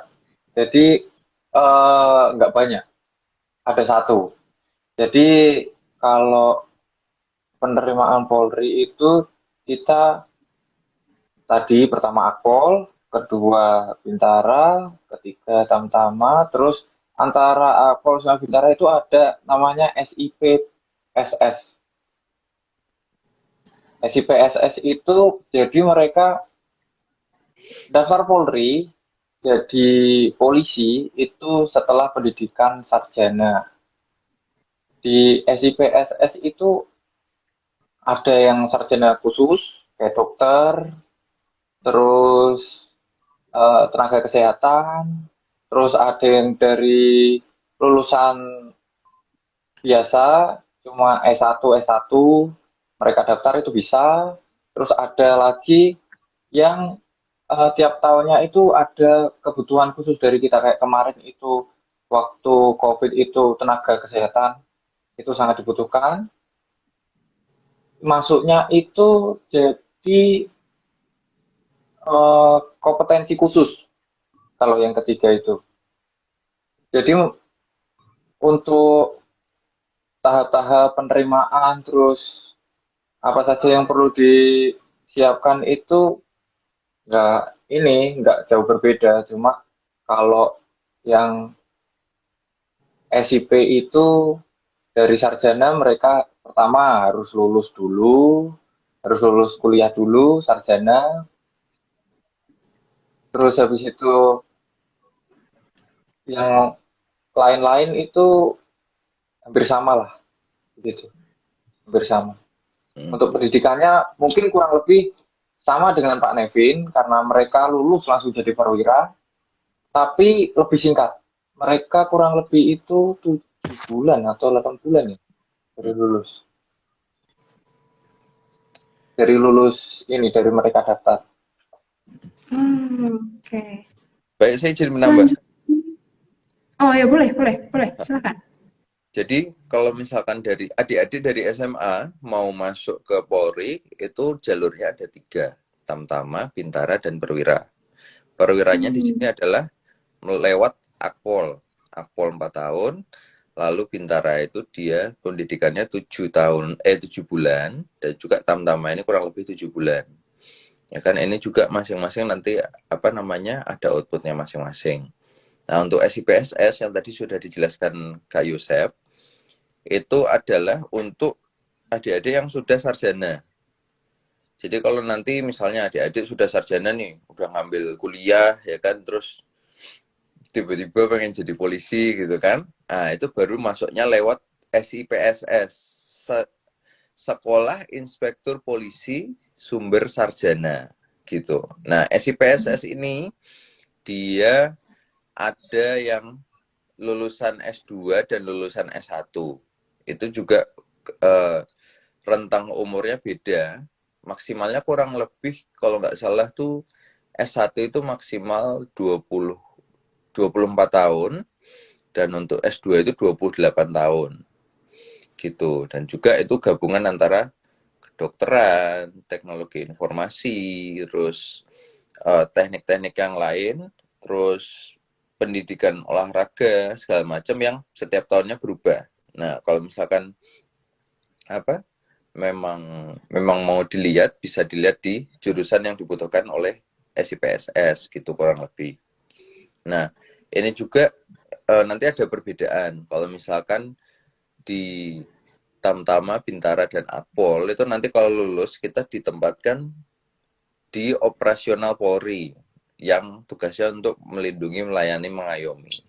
S2: Jadi nggak banyak. Ada satu. Jadi kalau penerimaan Polri itu kita tadi pertama Akpol, kedua Bintara, ketiga Tamtama, terus antara Akpol sama Bintara itu ada namanya SIP SS. SIP SS itu jadi mereka daftar Polri jadi polisi itu setelah pendidikan sarjana. Di SIP SS itu ada yang sarjana khusus kayak dokter, terus tenaga kesehatan, terus ada yang dari lulusan biasa cuma S1 mereka daftar itu bisa. Terus ada lagi yang tiap tahunnya itu ada kebutuhan khusus dari kita, kayak kemarin itu waktu COVID itu tenaga kesehatan itu sangat dibutuhkan. Masuknya itu jadi kompetensi khusus kalau yang ketiga itu. Jadi untuk tahap-tahap penerimaan terus apa saja yang perlu disiapkan itu nggak jauh berbeda. Cuma kalau yang SIP itu dari sarjana mereka pertama harus lulus dulu, harus lulus kuliah dulu sarjana, terus habis itu yang lain-lain itu hampir sama lah, gitu, hampir sama. Untuk pendidikannya mungkin kurang lebih sama dengan Pak Nevin karena mereka lulus langsung jadi perwira, tapi lebih singkat. Mereka kurang lebih itu 7 bulan atau 8 bulan ya dari lulus. Dari lulus ini dari mereka daftar.
S1: Oke.
S3: Baik, saya izin menambah.
S1: Selanjutnya, oh ya boleh, silakan.
S3: Jadi kalau misalkan dari adik-adik dari SMA mau masuk ke Polri, itu jalurnya ada 3, Tamtama, Bintara, dan Perwira. Perwiranya di sini adalah lewat Akpol. Akpol 4 tahun, lalu Bintara itu dia pendidikannya 7 bulan, dan juga Tamtama ini kurang lebih 7 bulan. Ya kan, ini juga masing-masing nanti ada outputnya masing-masing. Nah, untuk SIPSS yang tadi sudah dijelaskan Kak Yosep, itu adalah untuk adik-adik yang sudah sarjana. Jadi kalau nanti misalnya adik-adik sudah sarjana nih, udah ngambil kuliah ya kan, terus tiba-tiba pengen jadi polisi gitu kan, nah itu baru masuknya lewat SIPSS, Sekolah Inspektur Polisi Sumber Sarjana gitu. Nah, SIPSS ini dia ada yang lulusan S2 dan lulusan S1. Itu juga rentang umurnya beda. Maksimalnya kurang lebih kalau nggak salah tuh S1 itu maksimal 24 tahun dan untuk S2 itu 28 tahun. Gitu. Dan juga itu gabungan antara kedokteran, teknologi informasi, terus teknik-teknik yang lain, terus pendidikan olahraga segala macam yang setiap tahunnya berubah. Nah, kalau misalkan memang mau dilihat, bisa dilihat di jurusan yang dibutuhkan oleh SIPSS gitu kurang lebih. Nah, ini juga nanti ada perbedaan. Kalau misalkan di Tamtama, Bintara, dan Akpol itu nanti kalau lulus kita ditempatkan di operasional Polri yang tugasnya untuk melindungi, melayani, mengayomi.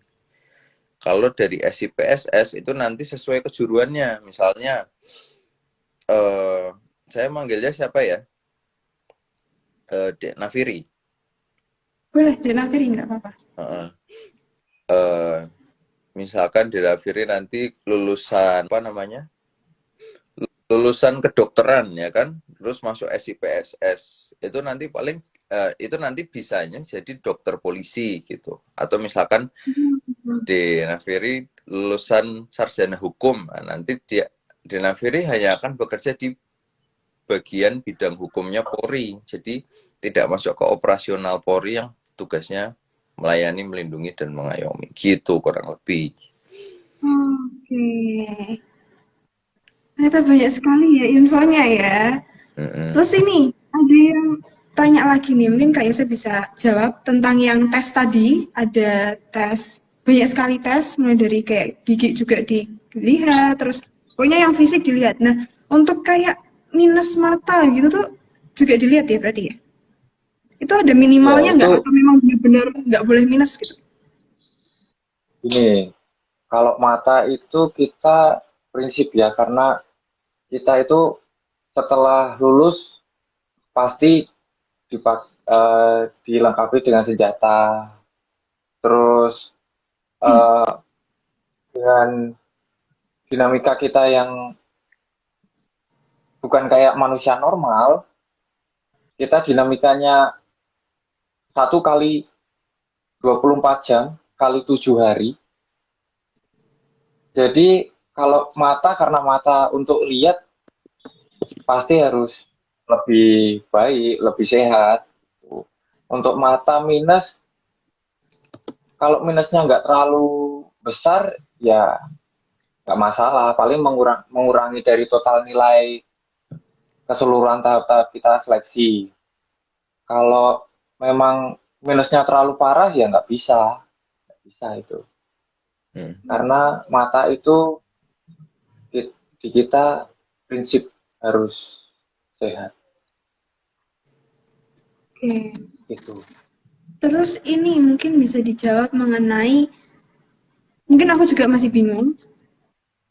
S3: Kalau dari SIPSS itu nanti sesuai kejuruannya. Misalnya saya manggilnya siapa ya? Dek Nafiri.
S1: Boleh, Dek Nafiri nggak apa-apa.
S3: Misalkan Dek Nafiri nanti lulusan lulusan kedokteran ya kan, terus masuk SIPSS itu nanti paling itu nanti bisanya jadi dokter polisi gitu, atau misalkan di Nafiri lulusan sarjana hukum, nah, nanti dia di Nafiri hanya akan bekerja di bagian bidang hukumnya Polri, jadi tidak masuk ke operasional Polri yang tugasnya melayani, melindungi, dan mengayomi gitu kurang lebih.
S1: Oke. Ternyata banyak sekali ya infonya ya. Terus ini ada yang tanya lagi nih, mungkin Kak Yosef bisa jawab tentang yang tes tadi. Ada tes, banyak sekali tes, mulai dari kayak gigi juga dilihat, terus pokoknya yang fisik dilihat. Nah, untuk kayak minus mata gitu tuh juga dilihat ya berarti ya? Itu ada
S2: Ya,
S1: minimalnya nggak?
S2: itu
S1: Atau memang benar-benar nggak boleh minus gitu?
S2: ini kalau mata itu kita prinsip ya karena kita itu setelah lulus pasti dilengkapi dengan senjata, terus dengan dinamika kita yang bukan kayak manusia normal, kita dinamikanya 1 kali 24 jam kali 7 hari. Jadi kalau mata, karena mata untuk lihat pasti harus lebih baik, lebih sehat. Untuk mata minus, kalau minusnya nggak terlalu besar, ya nggak masalah. Paling mengurangi dari total nilai keseluruhan tahap-tahap kita seleksi. Kalau memang minusnya terlalu parah, ya nggak bisa itu.
S3: Hmm.
S2: Karena mata itu di kita prinsip harus sehat.
S1: Oke.
S2: Itu.
S1: Terus ini mungkin bisa dijawab mengenai, mungkin aku juga masih bingung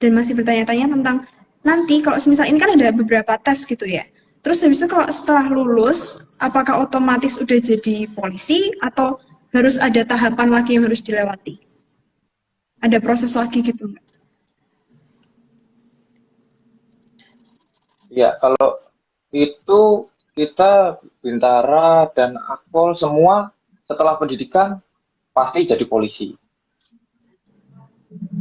S1: dan masih bertanya-tanya tentang nanti kalau semisal ini kan ada beberapa tes gitu ya. Terus habis itu kalau setelah lulus, apakah otomatis udah jadi polisi atau harus ada tahapan lagi yang harus dilewati? Ada proses lagi gitu nggak?
S2: Ya, kalau itu kita Bintara dan Akpol semua setelah pendidikan pasti jadi polisi.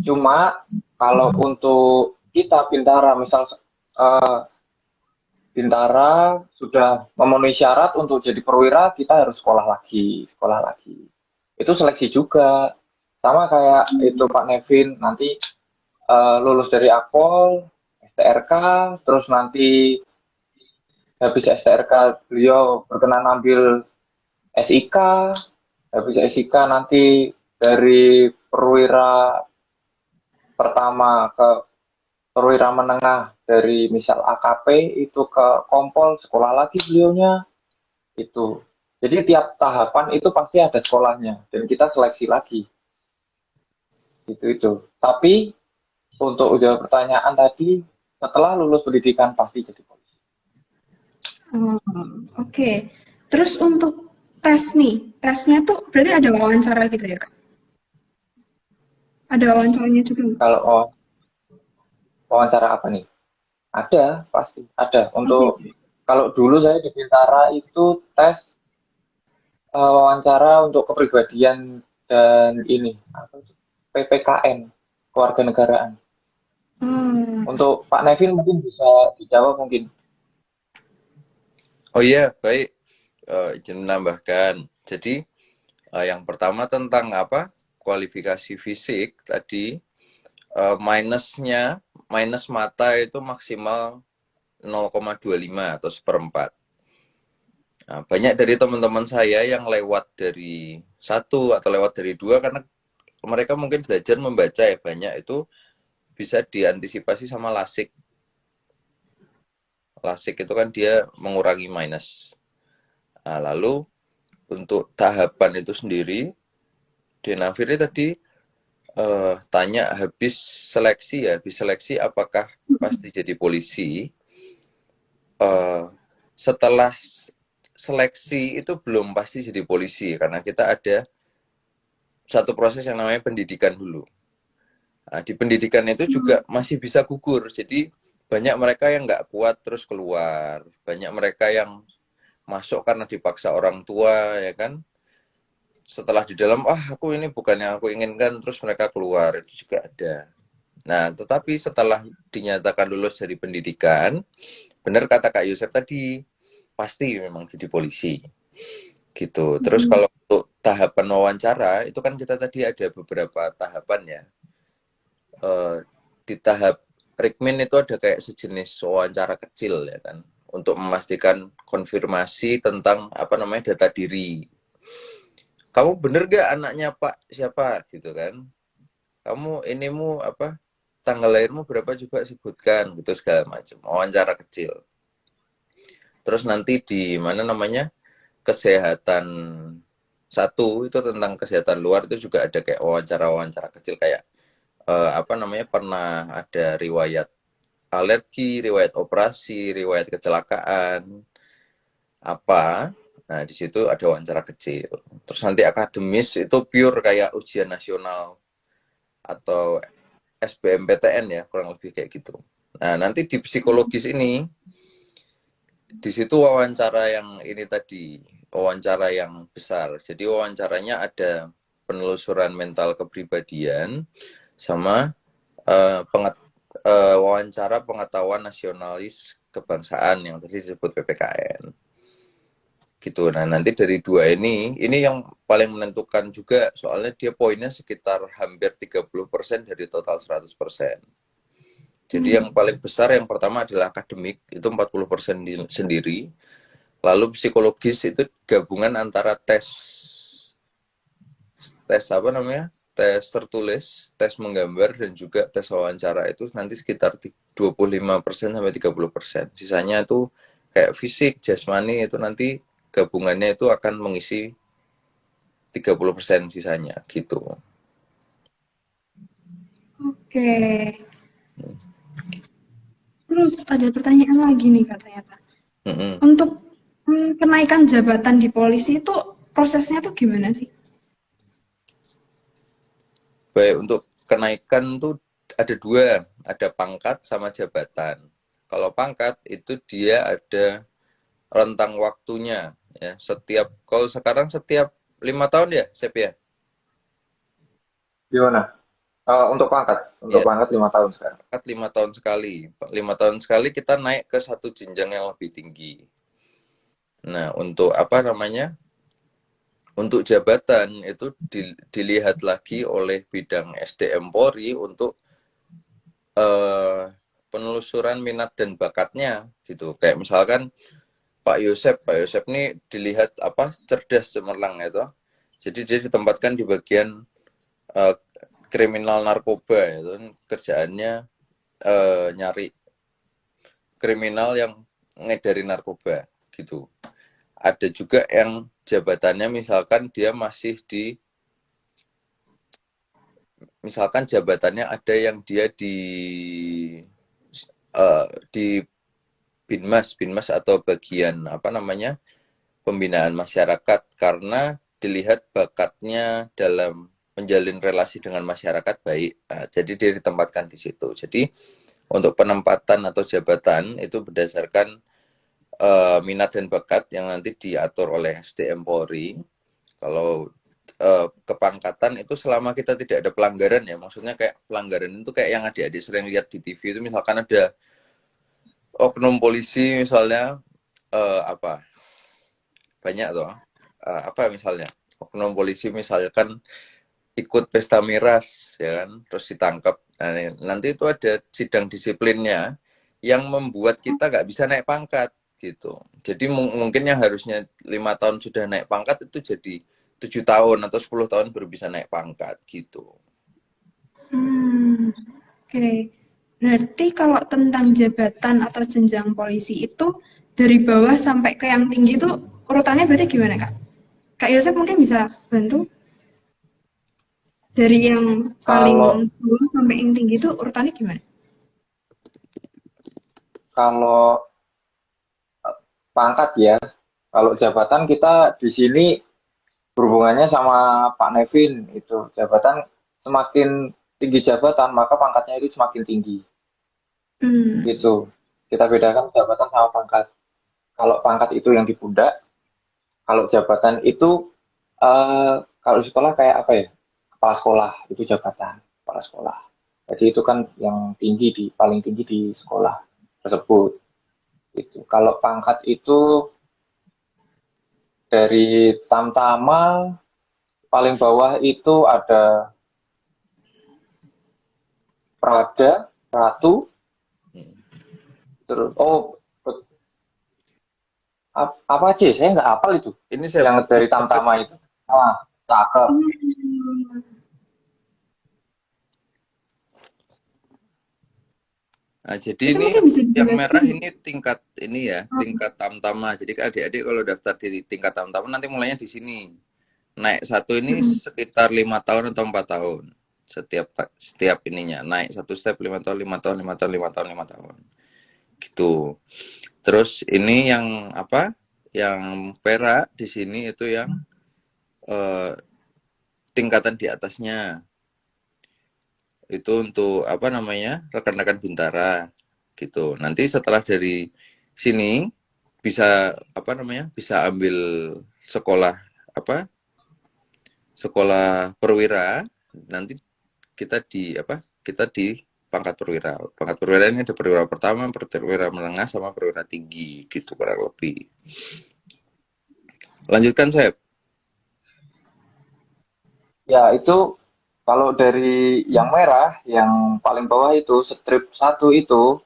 S2: Cuma kalau untuk kita Bintara, misal eh, Bintara sudah memenuhi syarat untuk jadi perwira, kita harus sekolah lagi, sekolah lagi. Itu seleksi juga. Sama kayak itu Pak Nevin, nanti lulus dari Akpol, STRK, terus nanti habis STRK beliau berkenan ambil SIK, habis SIK nanti dari perwira pertama ke perwira menengah, dari misal AKP itu ke Kompol, sekolah lagi beliaunya itu. Jadi tiap tahapan itu pasti ada sekolahnya dan kita seleksi lagi. Itu. Tapi untuk jawab pertanyaan tadi, setelah lulus pendidikan pasti jadi polisi.
S1: Oh, oke. Terus untuk tes nih, tesnya tuh berarti ada wawancara gitu ya, Kak? Ada wawancaranya juga nggak?
S2: Kalau wawancara apa nih? Ada, pasti ada. Untuk
S1: Oke.
S2: kalau dulu saya di Bintara itu tes wawancara untuk kepribadian dan ini apa itu? PPKN, kewarganegaraan.
S1: Oh,
S2: Untuk Pak Nevin mungkin bisa dijawab mungkin.
S3: Oh iya, baik. Izin menambahkan. Jadi yang pertama tentang apa? Kualifikasi fisik tadi minus mata itu maksimal 0,25 atau seperempat. Nah, banyak dari teman-teman saya yang lewat dari satu atau lewat dari dua karena mereka mungkin belajar membaca ya banyak itu bisa diantisipasi sama LASIK. LASIK itu kan dia mengurangi minus. Nah, lalu untuk tahapan itu sendiri, Denaviri tadi tanya habis seleksi apakah pasti jadi polisi? Setelah seleksi itu belum pasti jadi polisi karena kita ada satu proses yang namanya pendidikan dulu. Nah, di pendidikan itu juga masih bisa gugur. Jadi banyak mereka yang nggak kuat terus keluar. Banyak mereka yang masuk karena dipaksa orang tua, ya kan. Setelah di dalam, aku ini bukan yang aku inginkan, terus mereka keluar. Itu juga ada. Nah, tetapi setelah dinyatakan lulus dari pendidikan, benar kata Kak Yosef tadi, pasti memang jadi polisi. Gitu. Terus kalau untuk tahapan wawancara, itu kan kita tadi ada beberapa tahapan ya. Di tahap Rikmin itu ada kayak sejenis wawancara kecil ya kan untuk memastikan konfirmasi tentang apa namanya data diri. Kamu bener gak anaknya Pak siapa gitu kan? Kamu inimu apa tanggal lahirmu berapa coba sebutkan gitu segala macam. Wawancara kecil. Terus nanti di mana namanya kesehatan satu itu tentang kesehatan luar itu juga ada kayak wawancara-wawancara kecil kayak apa namanya pernah ada riwayat alergi, riwayat operasi, riwayat kecelakaan, apa. Nah, di situ ada wawancara kecil. Terus nanti akademis itu pure kayak ujian nasional atau SBMPTN ya, kurang lebih kayak gitu. Nah, nanti di psikologis ini, di situ wawancara yang ini tadi, wawancara yang besar. Jadi wawancaranya ada penelusuran mental kepribadian sama wawancara pengetahuan nasionalis kebangsaan yang tadi disebut PPKN. Gitu. Nah, nanti dari dua ini yang paling menentukan juga, soalnya dia poinnya sekitar hampir 30% dari total 100%. Jadi yang paling besar yang pertama adalah akademik, itu 40% sendiri. Lalu psikologis itu gabungan antara tes apa namanya? Tes tertulis, tes menggambar, dan juga tes wawancara, itu nanti sekitar 25% sampai 30%. Sisanya itu kayak fisik, jasmani, itu nanti gabungannya itu akan mengisi 30% sisanya gitu.
S1: Oke. Terus ada pertanyaan lagi nih Kak ternyata.
S3: Mm-mm.
S1: Untuk kenaikan jabatan di polisi itu prosesnya tuh gimana sih?
S3: Baik, untuk kenaikan tuh ada dua, ada pangkat sama jabatan. Kalau pangkat itu dia ada rentang waktunya ya, kalau sekarang setiap 5 tahun ya, Sep ya.
S2: Gimana? Untuk pangkat,
S3: Ya,
S2: 5 tahun sekarang.
S3: pangkat 5 tahun sekali. 5 tahun sekali kita naik ke satu jenjang yang lebih tinggi. Nah, untuk apa namanya? Untuk jabatan itu dilihat lagi oleh bidang SDM Polri untuk penelusuran minat dan bakatnya gitu. Kayak misalkan Pak Yosep ini dilihat apa, cerdas cemerlang itu. Jadi dia ditempatkan di bagian eh, kriminal narkoba itu, kerjaannya nyari kriminal yang ngedari narkoba gitu. Ada juga yang jabatannya misalkan dia masih misalkan jabatannya ada yang dia di Binmas atau bagian apa namanya, pembinaan masyarakat, karena dilihat bakatnya dalam menjalin relasi dengan masyarakat baik. Nah, jadi dia ditempatkan di situ. Jadi untuk penempatan atau jabatan itu berdasarkan minat dan bakat yang nanti diatur oleh SDM Polri. Kalau kepangkatan itu selama kita tidak ada pelanggaran ya, maksudnya kayak pelanggaran itu kayak yang adik-adik sering lihat di TV itu, misalkan ada oknum polisi misalnya apa banyak tuh apa misalnya oknum polisi misalkan ikut pesta miras ya kan, terus ditangkap. Nah, nanti itu ada sidang disiplinnya yang membuat kita nggak bisa naik pangkat gitu. Jadi mungkin yang harusnya 5 tahun sudah naik pangkat itu jadi 7 tahun atau 10 tahun baru bisa naik pangkat gitu.
S1: Oke. Berarti kalau tentang jabatan atau jenjang polisi itu dari bawah sampai ke yang tinggi itu urutannya berarti gimana Kak? Kak Yosef mungkin bisa bantu dari yang paling
S2: Kalau
S1: bawah sampai yang tinggi itu urutannya gimana?
S2: kalau pangkat ya, kalau jabatan kita di sini berhubungannya sama Pak Nevin itu, jabatan semakin tinggi jabatan maka pangkatnya itu semakin tinggi
S1: Hmm.
S2: gitu. Kita bedakan jabatan sama pangkat. Kalau pangkat itu yang di pundak, kalau jabatan itu kalau di sekolah kayak apa ya? Kepala sekolah itu jabatan kepala sekolah. Jadi itu kan yang tinggi di paling tinggi di sekolah tersebut. Itu. Kalau pangkat itu dari tamtama paling bawah itu ada Prada, Ratu, terus apa aja ya? Saya nggak hafal itu.
S3: Ini saya
S2: Yang dari tamtama itu. Ah, cakep.
S3: Nah, jadi
S1: Itu
S3: ini
S1: mungkin bisa
S3: yang
S1: dijelaskan.
S3: merah ini tingkat ini ya, tingkat tamtama. Jadi adik-adik kalau daftar di tingkat tamtama nanti mulainya di sini. Naik satu ini sekitar 5 tahun atau 4 tahun. Setiap ininya naik satu step 5 tahun, 5 tahun, 5 tahun, 5 tahun, 5 tahun. Gitu. Terus ini yang apa? Yang perak di sini itu yang tingkatan di atasnya. Itu untuk apa namanya, rekan-rekan bintara gitu. Nanti setelah dari sini bisa apa namanya, bisa ambil sekolah apa, sekolah perwira. Nanti kita di apa, kita pangkat perwira. Pangkat perwira ini ada perwira pertama, perwira menengah, sama perwira tinggi gitu kurang lebih. Lanjutkan Sep.
S2: Ya, itu kalau dari yang merah, yang paling bawah itu, strip satu itu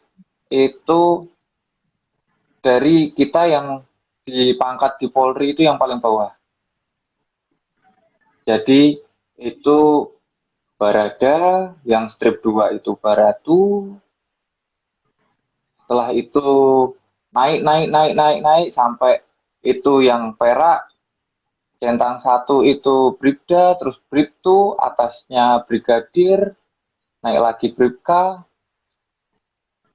S2: dari kita yang di pangkat di Polri itu yang paling bawah. Jadi itu Barada, yang strip 2 itu Baratu, setelah itu naik sampai itu yang perak, centang satu itu Bribda, terus Bribtu, atasnya Brigadir, naik lagi Bribka,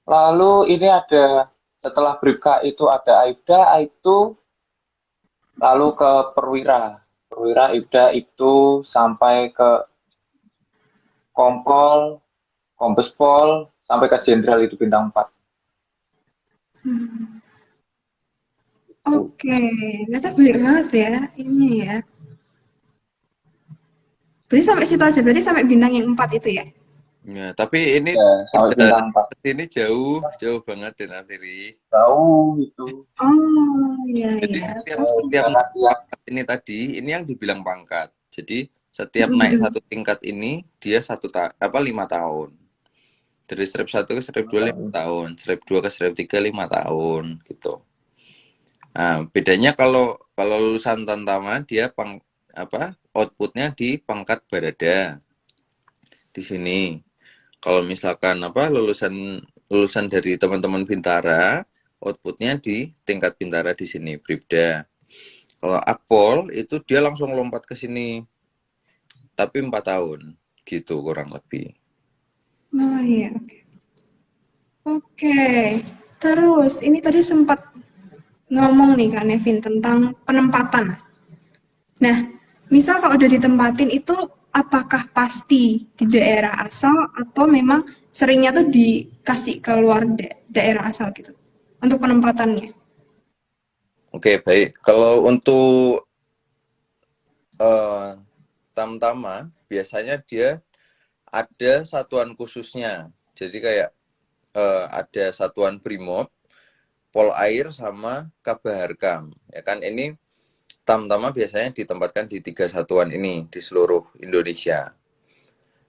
S2: lalu ini ada setelah Bribka itu ada Aibda, Aibtu, lalu ke Perwira, Perwira Ibda itu sampai ke Kompol, Kombespol, sampai ke Jenderal itu bintang 4.
S1: Oke, ternyata banyak banget ya ini ya. Berarti sampai situ aja, berarti sampai bintang yang 4 itu ya?
S3: Ya, tapi ini
S2: Ya, sampai bintang
S3: perjalanan
S2: 4.
S3: ini jauh, jauh banget dan Afiri.
S2: Jauh itu.
S1: Oh, iya
S3: Jadi
S1: iya.
S3: setiap
S1: Oke.
S3: setiap
S2: Karena tiap
S3: ini tadi, ini yang dibilang pangkat. Jadi setiap naik
S1: Mm-mm.
S3: satu tingkat ini dia 5 tahun. Dari strip 1 ke strip 2 5 tahun, strip 2 ke strip 3 5 tahun gitu. Nah, bedanya kalau kalau lulusan Tantama dia outputnya di pangkat Barada di sini. Kalau misalkan lulusan lulusan dari teman-teman Bintara, outputnya di tingkat Bintara di sini, Bribda. Kalau Akpol itu dia langsung lompat ke sini, tapi 4 tahun, gitu kurang lebih.
S1: Oh iya, oke. Oke. Terus ini tadi sempat ngomong nih Kak Nevin tentang penempatan. Nah, misal kalau udah ditempatin itu apakah pasti di daerah asal atau memang seringnya tuh dikasih keluar daerah asal gitu untuk penempatannya?
S3: Oke, baik. Kalau untuk eh, Tamtama, biasanya dia ada satuan khususnya. Jadi kayak ada satuan Brimob, Polair sama Kabaharkam. Ya kan ini Tamtama biasanya ditempatkan di 3 satuan ini di seluruh Indonesia.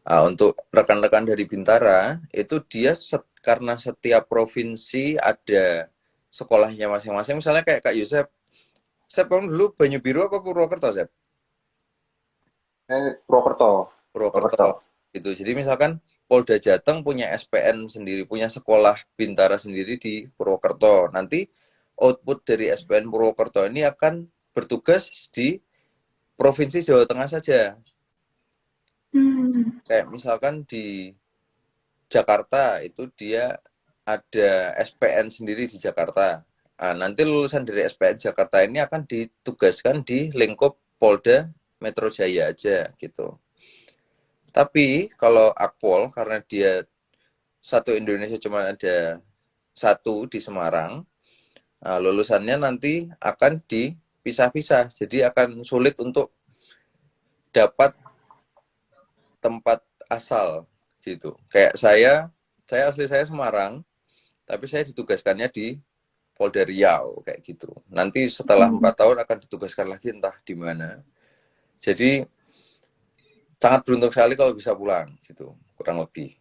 S3: Untuk rekan-rekan dari Bintara itu dia karena setiap provinsi ada sekolahnya masing-masing. Misalnya kayak Kak Yusuf, kamu dulu Banyu Biru apa Purwokerto, Sep?
S2: Purwokerto.
S3: Purwokerto
S2: Purwokerto.
S3: gitu. Jadi misalkan Polda Jateng punya SPN sendiri, punya sekolah Bintara sendiri di Purwokerto. Nanti output dari SPN Purwokerto ini akan bertugas di Provinsi Jawa Tengah saja.
S1: Hmm.
S3: Kayak misalkan di Jakarta itu dia ada SPN sendiri di Jakarta. Nah, nanti lulusan dari SPN Jakarta ini akan ditugaskan di lingkup Polda Metro Jaya aja gitu. Tapi kalau Akpol karena dia satu Indonesia cuma ada satu di Semarang, lulusannya nanti akan dipisah-pisah. Jadi akan sulit untuk dapat tempat asal gitu. Kayak saya asli saya Semarang, tapi saya ditugaskannya di Polda Riau kayak gitu. Nanti setelah 4 tahun akan ditugaskan lagi entah di mana. Jadi sangat beruntung sekali kalau bisa pulang gitu, kurang lebih.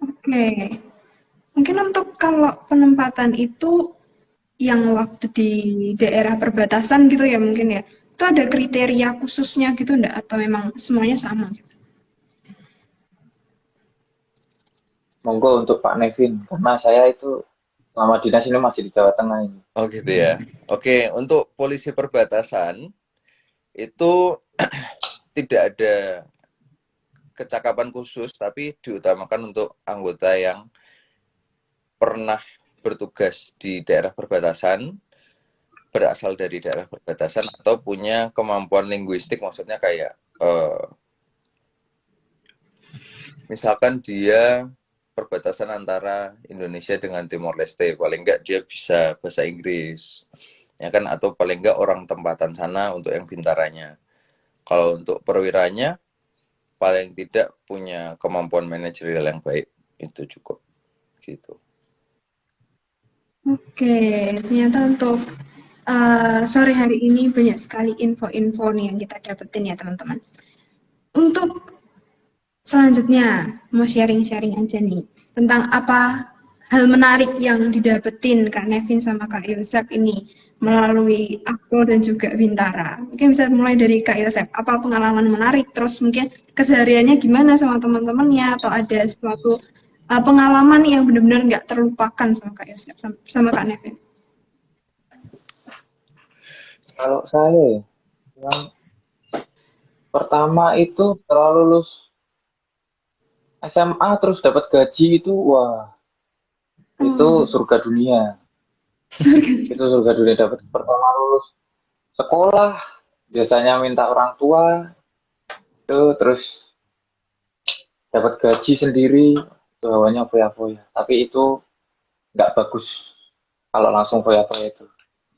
S1: Oke. Mungkin untuk kalau penempatan itu yang waktu di daerah perbatasan gitu ya mungkin ya. Itu ada kriteria khususnya gitu enggak atau memang semuanya sama gitu?
S2: Monggo untuk Pak Nevin, karena saya itu selama dinas ini masih di Jawa Tengah ini.
S3: Oh gitu ya. Oke, untuk polisi perbatasan itu tidak ada kecakapan khusus, tapi diutamakan untuk anggota yang pernah bertugas di daerah perbatasan, berasal dari daerah perbatasan, atau punya kemampuan linguistik, maksudnya kayak misalkan dia perbatasan antara Indonesia dengan Timor Leste, paling enggak dia bisa bahasa Inggris, ya kan, atau paling enggak orang tempatan sana untuk yang bintaranya. Kalau untuk perwiranya paling tidak punya kemampuan manajerial yang baik, itu cukup gitu.
S1: Oke, ternyata untuk sore hari ini banyak sekali info-info nih yang kita dapetin ya teman-teman. Untuk selanjutnya mau sharing-sharing aja nih tentang apa hal menarik yang didapetin Kak Nevin sama Kak Yosep ini melalui Akpol dan juga Bintara. Mungkin bisa mulai dari Kak Yosep. Apa pengalaman menarik? Terus mungkin kesehariannya gimana sama teman-temannya atau ada suatu pengalaman yang benar-benar nggak terlupakan sama Kak Yosep sama Kak Nevin?
S2: Kalau saya ya, yang pertama itu setelah lulus SMA terus dapat gaji itu, wah, itu
S1: Oh,
S2: surga dunia.
S1: surga.
S2: Itu surga dunia, dapat pertama lulus sekolah, biasanya minta orang tua, itu terus dapat gaji sendiri, itu hawanya foya-foya. Tapi itu nggak bagus kalau langsung foya-foya itu.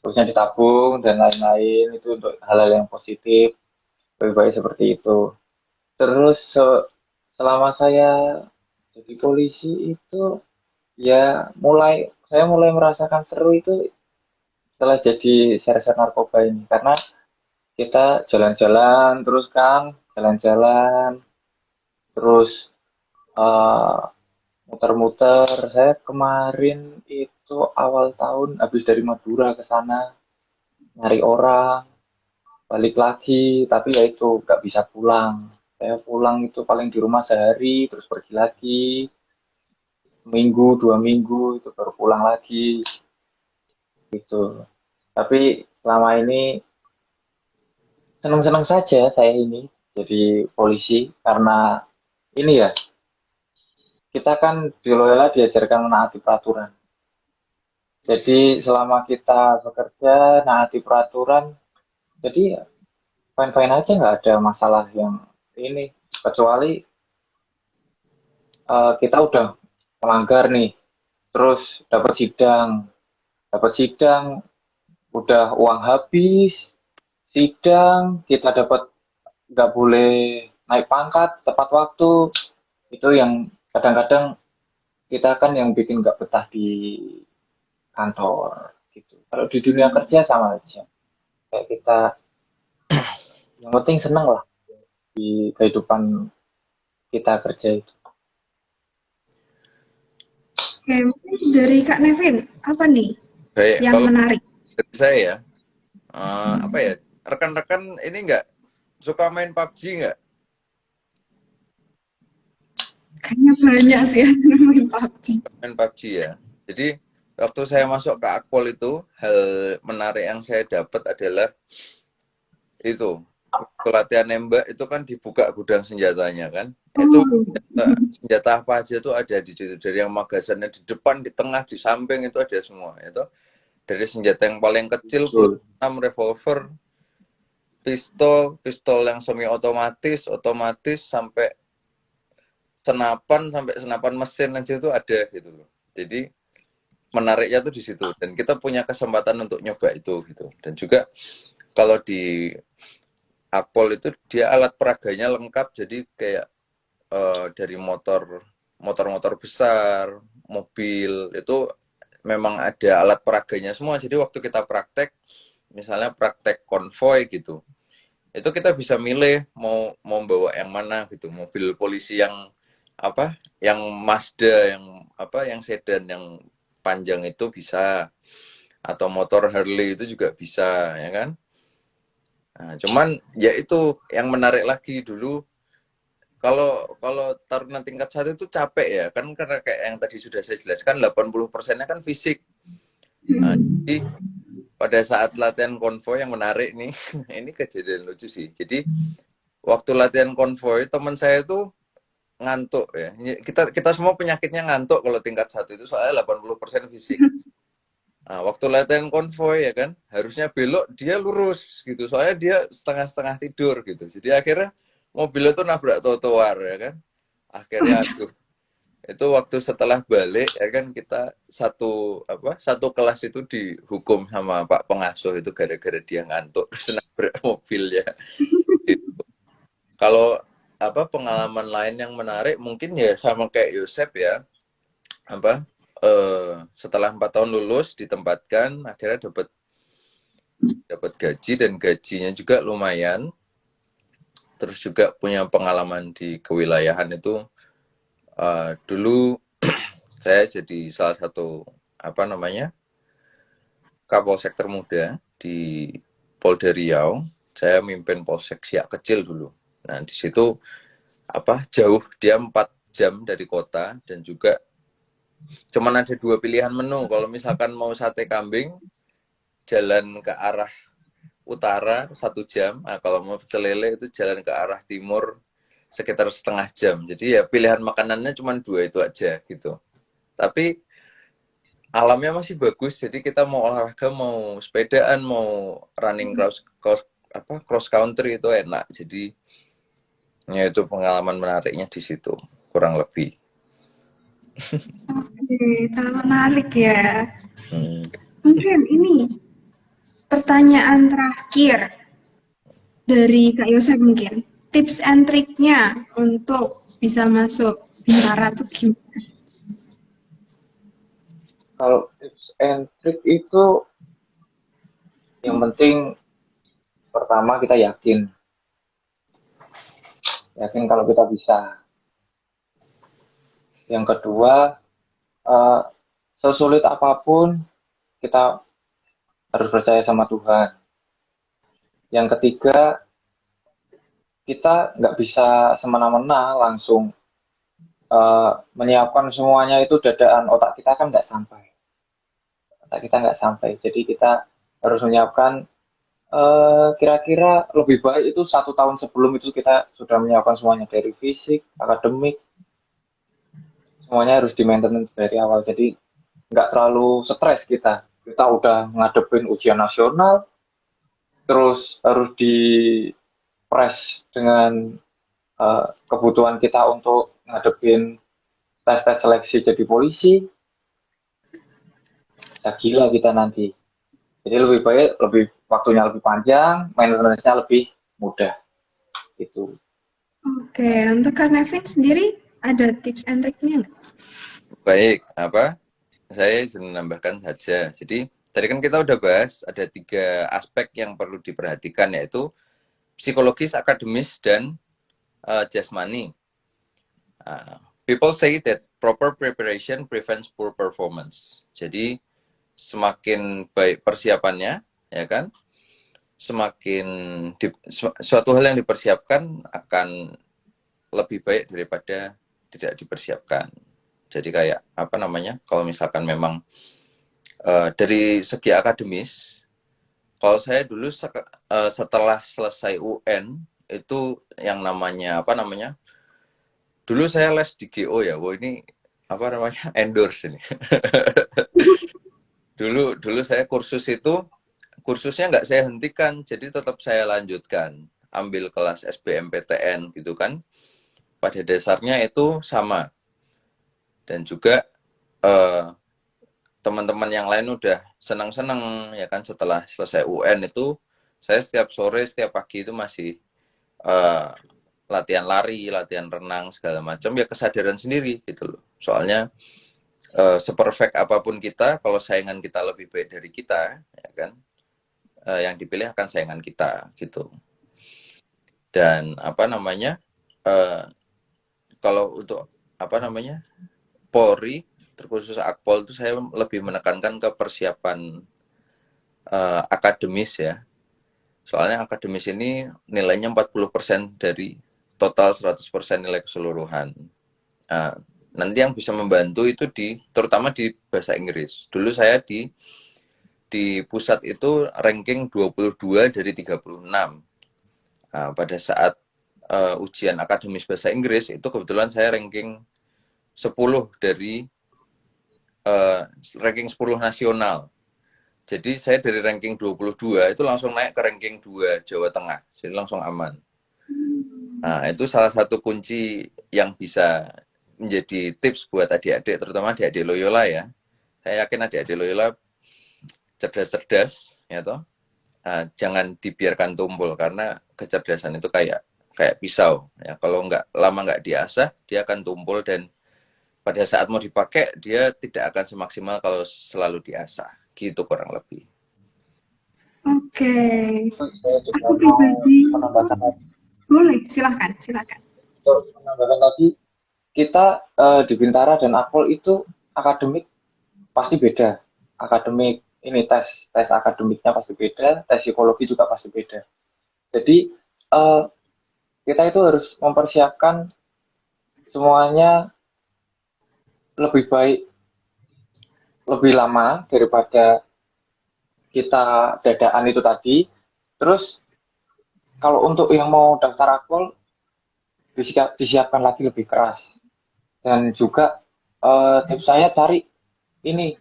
S2: Terusnya ditabung dan lain-lain, itu untuk hal-hal yang positif, lebih baik seperti itu. Terus selama saya jadi polisi itu, ya saya mulai merasakan seru itu setelah jadi serser narkoba ini, karena kita jalan-jalan terus kan, jalan-jalan terus eh, muter-muter. Saya kemarin itu awal tahun habis dari Madura ke sana nyari orang, balik lagi, tapi ya itu nggak bisa pulang. Saya pulang itu paling di rumah sehari, terus pergi lagi, minggu, 2 minggu, itu baru pulang lagi, gitu. Tapi selama ini senang-senang saja saya ini jadi polisi, karena ini ya, kita kan di Loyola diajarkan menaati peraturan. Jadi selama kita bekerja, menaati peraturan, jadi ya fine-fine aja, nggak ada masalah yang ini. Kecuali kita udah melanggar nih, terus dapat sidang, udah uang habis, sidang, kita dapat nggak boleh naik pangkat tepat waktu, itu yang kadang-kadang kita kan yang bikin nggak betah di kantor gitu. Kalau di dunia kerja sama aja, kayak kita yang penting seneng lah di kehidupan kita kerja itu.
S1: Oke, mungkin dari Kak Nevin, apa nih
S3: Baik,
S1: yang
S3: kalau
S1: menarik?
S3: dari saya ya, apa ya, rekan-rekan ini nggak suka main PUBG nggak?
S1: Kayaknya banyak sih yang main PUBG.
S3: Main PUBG ya. Jadi waktu saya masuk ke Akpol itu, hal menarik yang saya dapat adalah itu, waktu latihan nembak itu kan dibuka gudang senjatanya kan. Itu
S1: Oh,
S3: senjata apa aja tuh ada di situ. Dari yang magasannya di depan, di tengah, di samping itu ada semua. Itu dari senjata yang paling kecil, peluru
S2: Betul.
S3: 6, revolver, pistol yang semi otomatis, sampai senapan mesin aja itu ada gitu loh. Jadi menariknya tuh di situ, dan kita punya kesempatan untuk nyoba itu gitu. Dan juga kalau di Akpol itu dia alat peraganya lengkap, jadi kayak dari motor besar, mobil itu memang ada alat peraganya semua. Jadi waktu kita praktek, misalnya praktek konvoy gitu, itu kita bisa milih mau bawa yang mana gitu, mobil polisi yang apa, yang Mazda, yang apa, yang sedan, yang panjang itu bisa, atau motor Harley itu juga bisa, ya kan. Nah, cuman ya itu yang menarik lagi dulu, kalau kalau taruna tingkat 1 itu capek ya kan, karena kayak yang tadi sudah saya jelaskan 80%-nya kan fisik. Nah, jadi pada saat latihan konvoy yang menarik nih, ini kejadian lucu sih. Jadi waktu latihan konvoy teman saya itu ngantuk ya. Kita semua penyakitnya ngantuk kalau tingkat 1 itu, soalnya 80% fisik. Nah, waktu latihan konvoy ya kan, harusnya belok, dia lurus gitu. Soalnya dia setengah-setengah tidur gitu. Jadi akhirnya mobilnya tuh nabrak trotoar ya kan. Akhirnya aduh, itu waktu setelah balik ya kan, kita satu kelas itu dihukum sama Pak Pengasuh itu gara-gara dia ngantuk terus nabrak mobil ya. Gitu. Kalau apa pengalaman lain yang menarik mungkin ya sama kayak Yosep ya, apa setelah 4 tahun lulus ditempatkan akhirnya dapat gaji dan gajinya juga lumayan, terus juga punya pengalaman di kewilayahan itu. Dulu saya jadi salah satu apa namanya Kapolsek termuda di Polda Riau. Saya mimpin Polsek Siak Kecil dulu. Nah di situ apa jauh, dia 4 jam dari kota, dan juga cuman ada 2 pilihan menu. Kalau misalkan mau sate kambing, jalan ke arah utara 1 jam. Nah, kalau mau pecel lele itu jalan ke arah timur sekitar setengah jam. Jadi ya pilihan makanannya cuma 2 itu aja gitu. Tapi alamnya masih bagus, jadi kita mau olahraga, mau sepedaan, mau running cross country itu enak. Jadi ya itu pengalaman menariknya di situ kurang lebih.
S1: Oke, sangat menarik ya.
S3: Hmm.
S1: Mungkin ini pertanyaan terakhir dari Kak Yosef mungkin. Tips and triknya untuk bisa masuk Bintara tuh gimana?
S2: Kalau tips and trick itu yang penting pertama kita yakin kalau kita bisa. Yang kedua, sesulit apapun kita harus percaya sama Tuhan. Yang ketiga, kita nggak bisa semena-mena langsung menyiapkan semuanya, itu dadaan, otak kita kan nggak sampai. Jadi kita harus menyiapkan kira-kira lebih baik itu 1 tahun sebelum itu kita sudah menyiapkan semuanya, dari fisik, akademik, semuanya harus di maintenance dari awal. Jadi nggak terlalu stres kita udah ngadepin ujian nasional, terus harus di press dengan kebutuhan kita untuk ngadepin tes seleksi jadi polisi. Ya gila kita nanti. Jadi lebih baik, waktunya lebih panjang, maintenance-nya lebih mudah gitu.
S1: Oke, untuk Kak Nevin sendiri ada tips and triknya nggak?
S3: Baik, saya ingin menambahkan saja. Jadi tadi kan kita udah bahas ada 3 aspek yang perlu diperhatikan, yaitu psikologis, akademis, dan jasmani. People say that proper preparation prevents poor performance. Jadi semakin baik persiapannya, ya kan, semakin suatu hal yang dipersiapkan akan lebih baik daripada tidak dipersiapkan. Jadi kayak apa namanya, kalau misalkan memang dari segi akademis, kalau saya dulu setelah selesai UN itu yang namanya apa namanya, dulu saya les di GO ya. Wah ini apa namanya, endorse ini. dulu saya kursusnya nggak saya hentikan, jadi tetap saya lanjutkan, ambil kelas SBMPTN gitu kan. Pada dasarnya itu sama. Dan juga teman-teman yang lain udah senang-senang ya kan, setelah selesai UN itu saya setiap sore, setiap pagi itu masih latihan lari, latihan renang segala macam, ya kesadaran sendiri gitu loh. Soalnya seperfect apapun kita, kalau saingan kita lebih baik dari kita, ya kan, yang dipilih akan saingan kita gitu. Dan apa namanya, kalau untuk apa namanya Polri, terkhusus Akpol itu saya lebih menekankan ke persiapan akademis ya. Soalnya akademis ini nilainya 40% dari total 100% nilai keseluruhan. Nanti yang bisa membantu itu terutama di bahasa Inggris. Dulu saya di pusat itu ranking 22 dari 36. Pada saat ujian akademis bahasa Inggris itu kebetulan saya ranking 10 dari ranking 10 nasional. Jadi saya dari ranking 22 itu langsung naik ke ranking 2 Jawa Tengah. Jadi langsung aman. Nah, itu salah satu kunci yang bisa menjadi tips buat adik-adik, terutama adik-adik Loyola ya. Saya yakin adik-adik Loyola cerdas-cerdas, ya toh. Jangan dibiarkan tumpul, karena kecerdasan itu kayak kayak pisau ya. Kalau lama nggak diasah, dia akan tumpul dan pada saat mau dipakai dia tidak akan semaksimal kalau selalu diasah. Gitu kurang lebih.
S1: Oke.
S2: Saya juga
S1: Aku
S2: mau
S1: pribadi
S2: menambahkan lagi.
S1: boleh, silakan, silakan.
S2: Untuk menambahkan lagi, kita di Bintara dan Akpol itu akademik pasti beda. Akademik ini tes akademiknya pasti beda, tes psikologi juga pasti beda. Jadi kita itu harus mempersiapkan semuanya lebih baik, lebih lama daripada kita dadaan itu tadi. Terus kalau untuk yang mau daftar Akpol disiapkan lagi lebih keras. Dan juga tips saya cari ini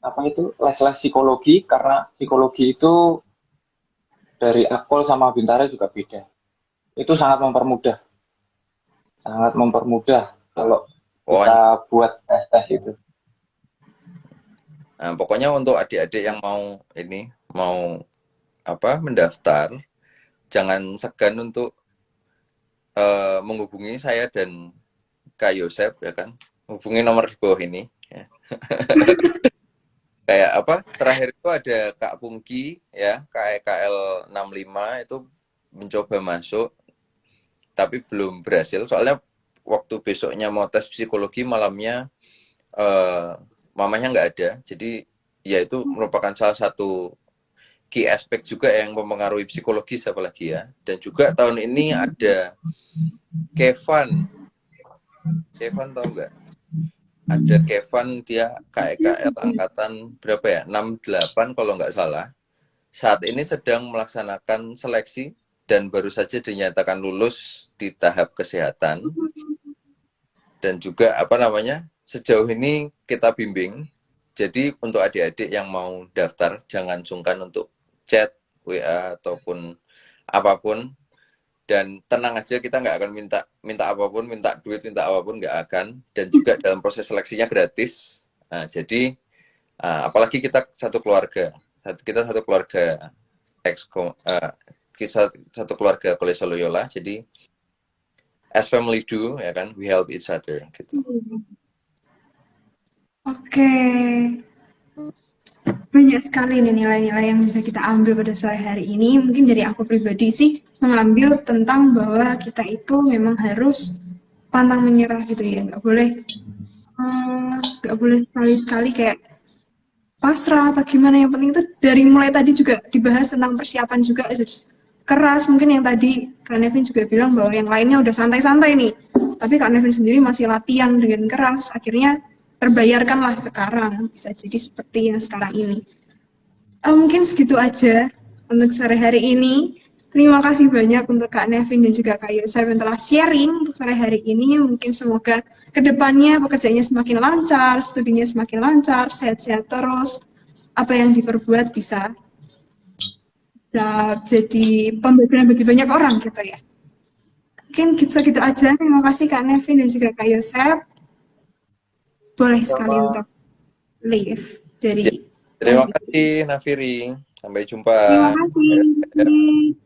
S2: apa itu les-les psikologi, karena psikologi itu dari Akpol sama Bintara juga beda. Itu sangat mempermudah kalau
S3: Pokoknya,
S2: kita buat tes-tes itu.
S3: nah, pokoknya untuk adik-adik yang mau mendaftar, jangan segan untuk menghubungi saya dan Kak Yosep ya kan. Hubungi nomor di bawah ini. Ya. Kayak terakhir itu ada Kak Pungki ya, KEKL 65 itu mencoba masuk tapi belum berhasil, soalnya waktu besoknya mau tes psikologi malamnya mamanya nggak ada, jadi ya itu merupakan salah satu key aspek juga yang mempengaruhi psikologis apalagi ya. Dan juga tahun ini ada Kevin tahu nggak? Ada Kevin, dia KEKL angkatan berapa ya? 68 kalau nggak salah. Saat ini sedang melaksanakan seleksi dan baru saja dinyatakan lulus di tahap kesehatan. Dan juga sejauh ini kita bimbing. Jadi untuk adik-adik yang mau daftar, jangan sungkan untuk chat, WA, ataupun apapun. Dan tenang aja, kita nggak akan minta apapun, minta duit, minta apapun, nggak akan. Dan juga dalam proses seleksinya gratis. Nah, jadi apalagi kita satu keluarga, kita satu keluarga kita satu keluarga Kolese Loyola, jadi as family do ya kan, we help each other gitu.
S1: Oke. Banyak sekali nih nilai-nilai yang bisa kita ambil pada sore hari ini. Mungkin dari aku pribadi sih mengambil tentang bahwa kita itu memang harus pantang menyerah gitu ya. Nggak boleh sekali-kali kayak pasrah apa gimana. Yang penting itu dari mulai tadi juga dibahas tentang persiapan juga harus keras. Mungkin yang tadi Kak Nevin juga bilang bahwa yang lainnya udah santai-santai nih, tapi Kak Nevin sendiri masih latihan dengan keras, akhirnya terbayarkanlah sekarang, bisa jadi seperti yang sekarang ini. Mungkin segitu aja untuk sore hari ini. Terima kasih banyak untuk Kak Nevin dan juga Kak Yosef yang telah sharing untuk sore hari ini. Mungkin semoga kedepannya pekerjaannya semakin lancar, studinya semakin lancar, sehat-sehat terus. Apa yang diperbuat bisa jadi pembelajaran bagi banyak orang gitu ya. Mungkin segitu aja. Terima kasih Kak Nevin dan juga Kak Yosef. Boleh sekali untuk leave dari.
S3: Terima kasih Nafiri. Sampai jumpa.
S1: Terima kasih.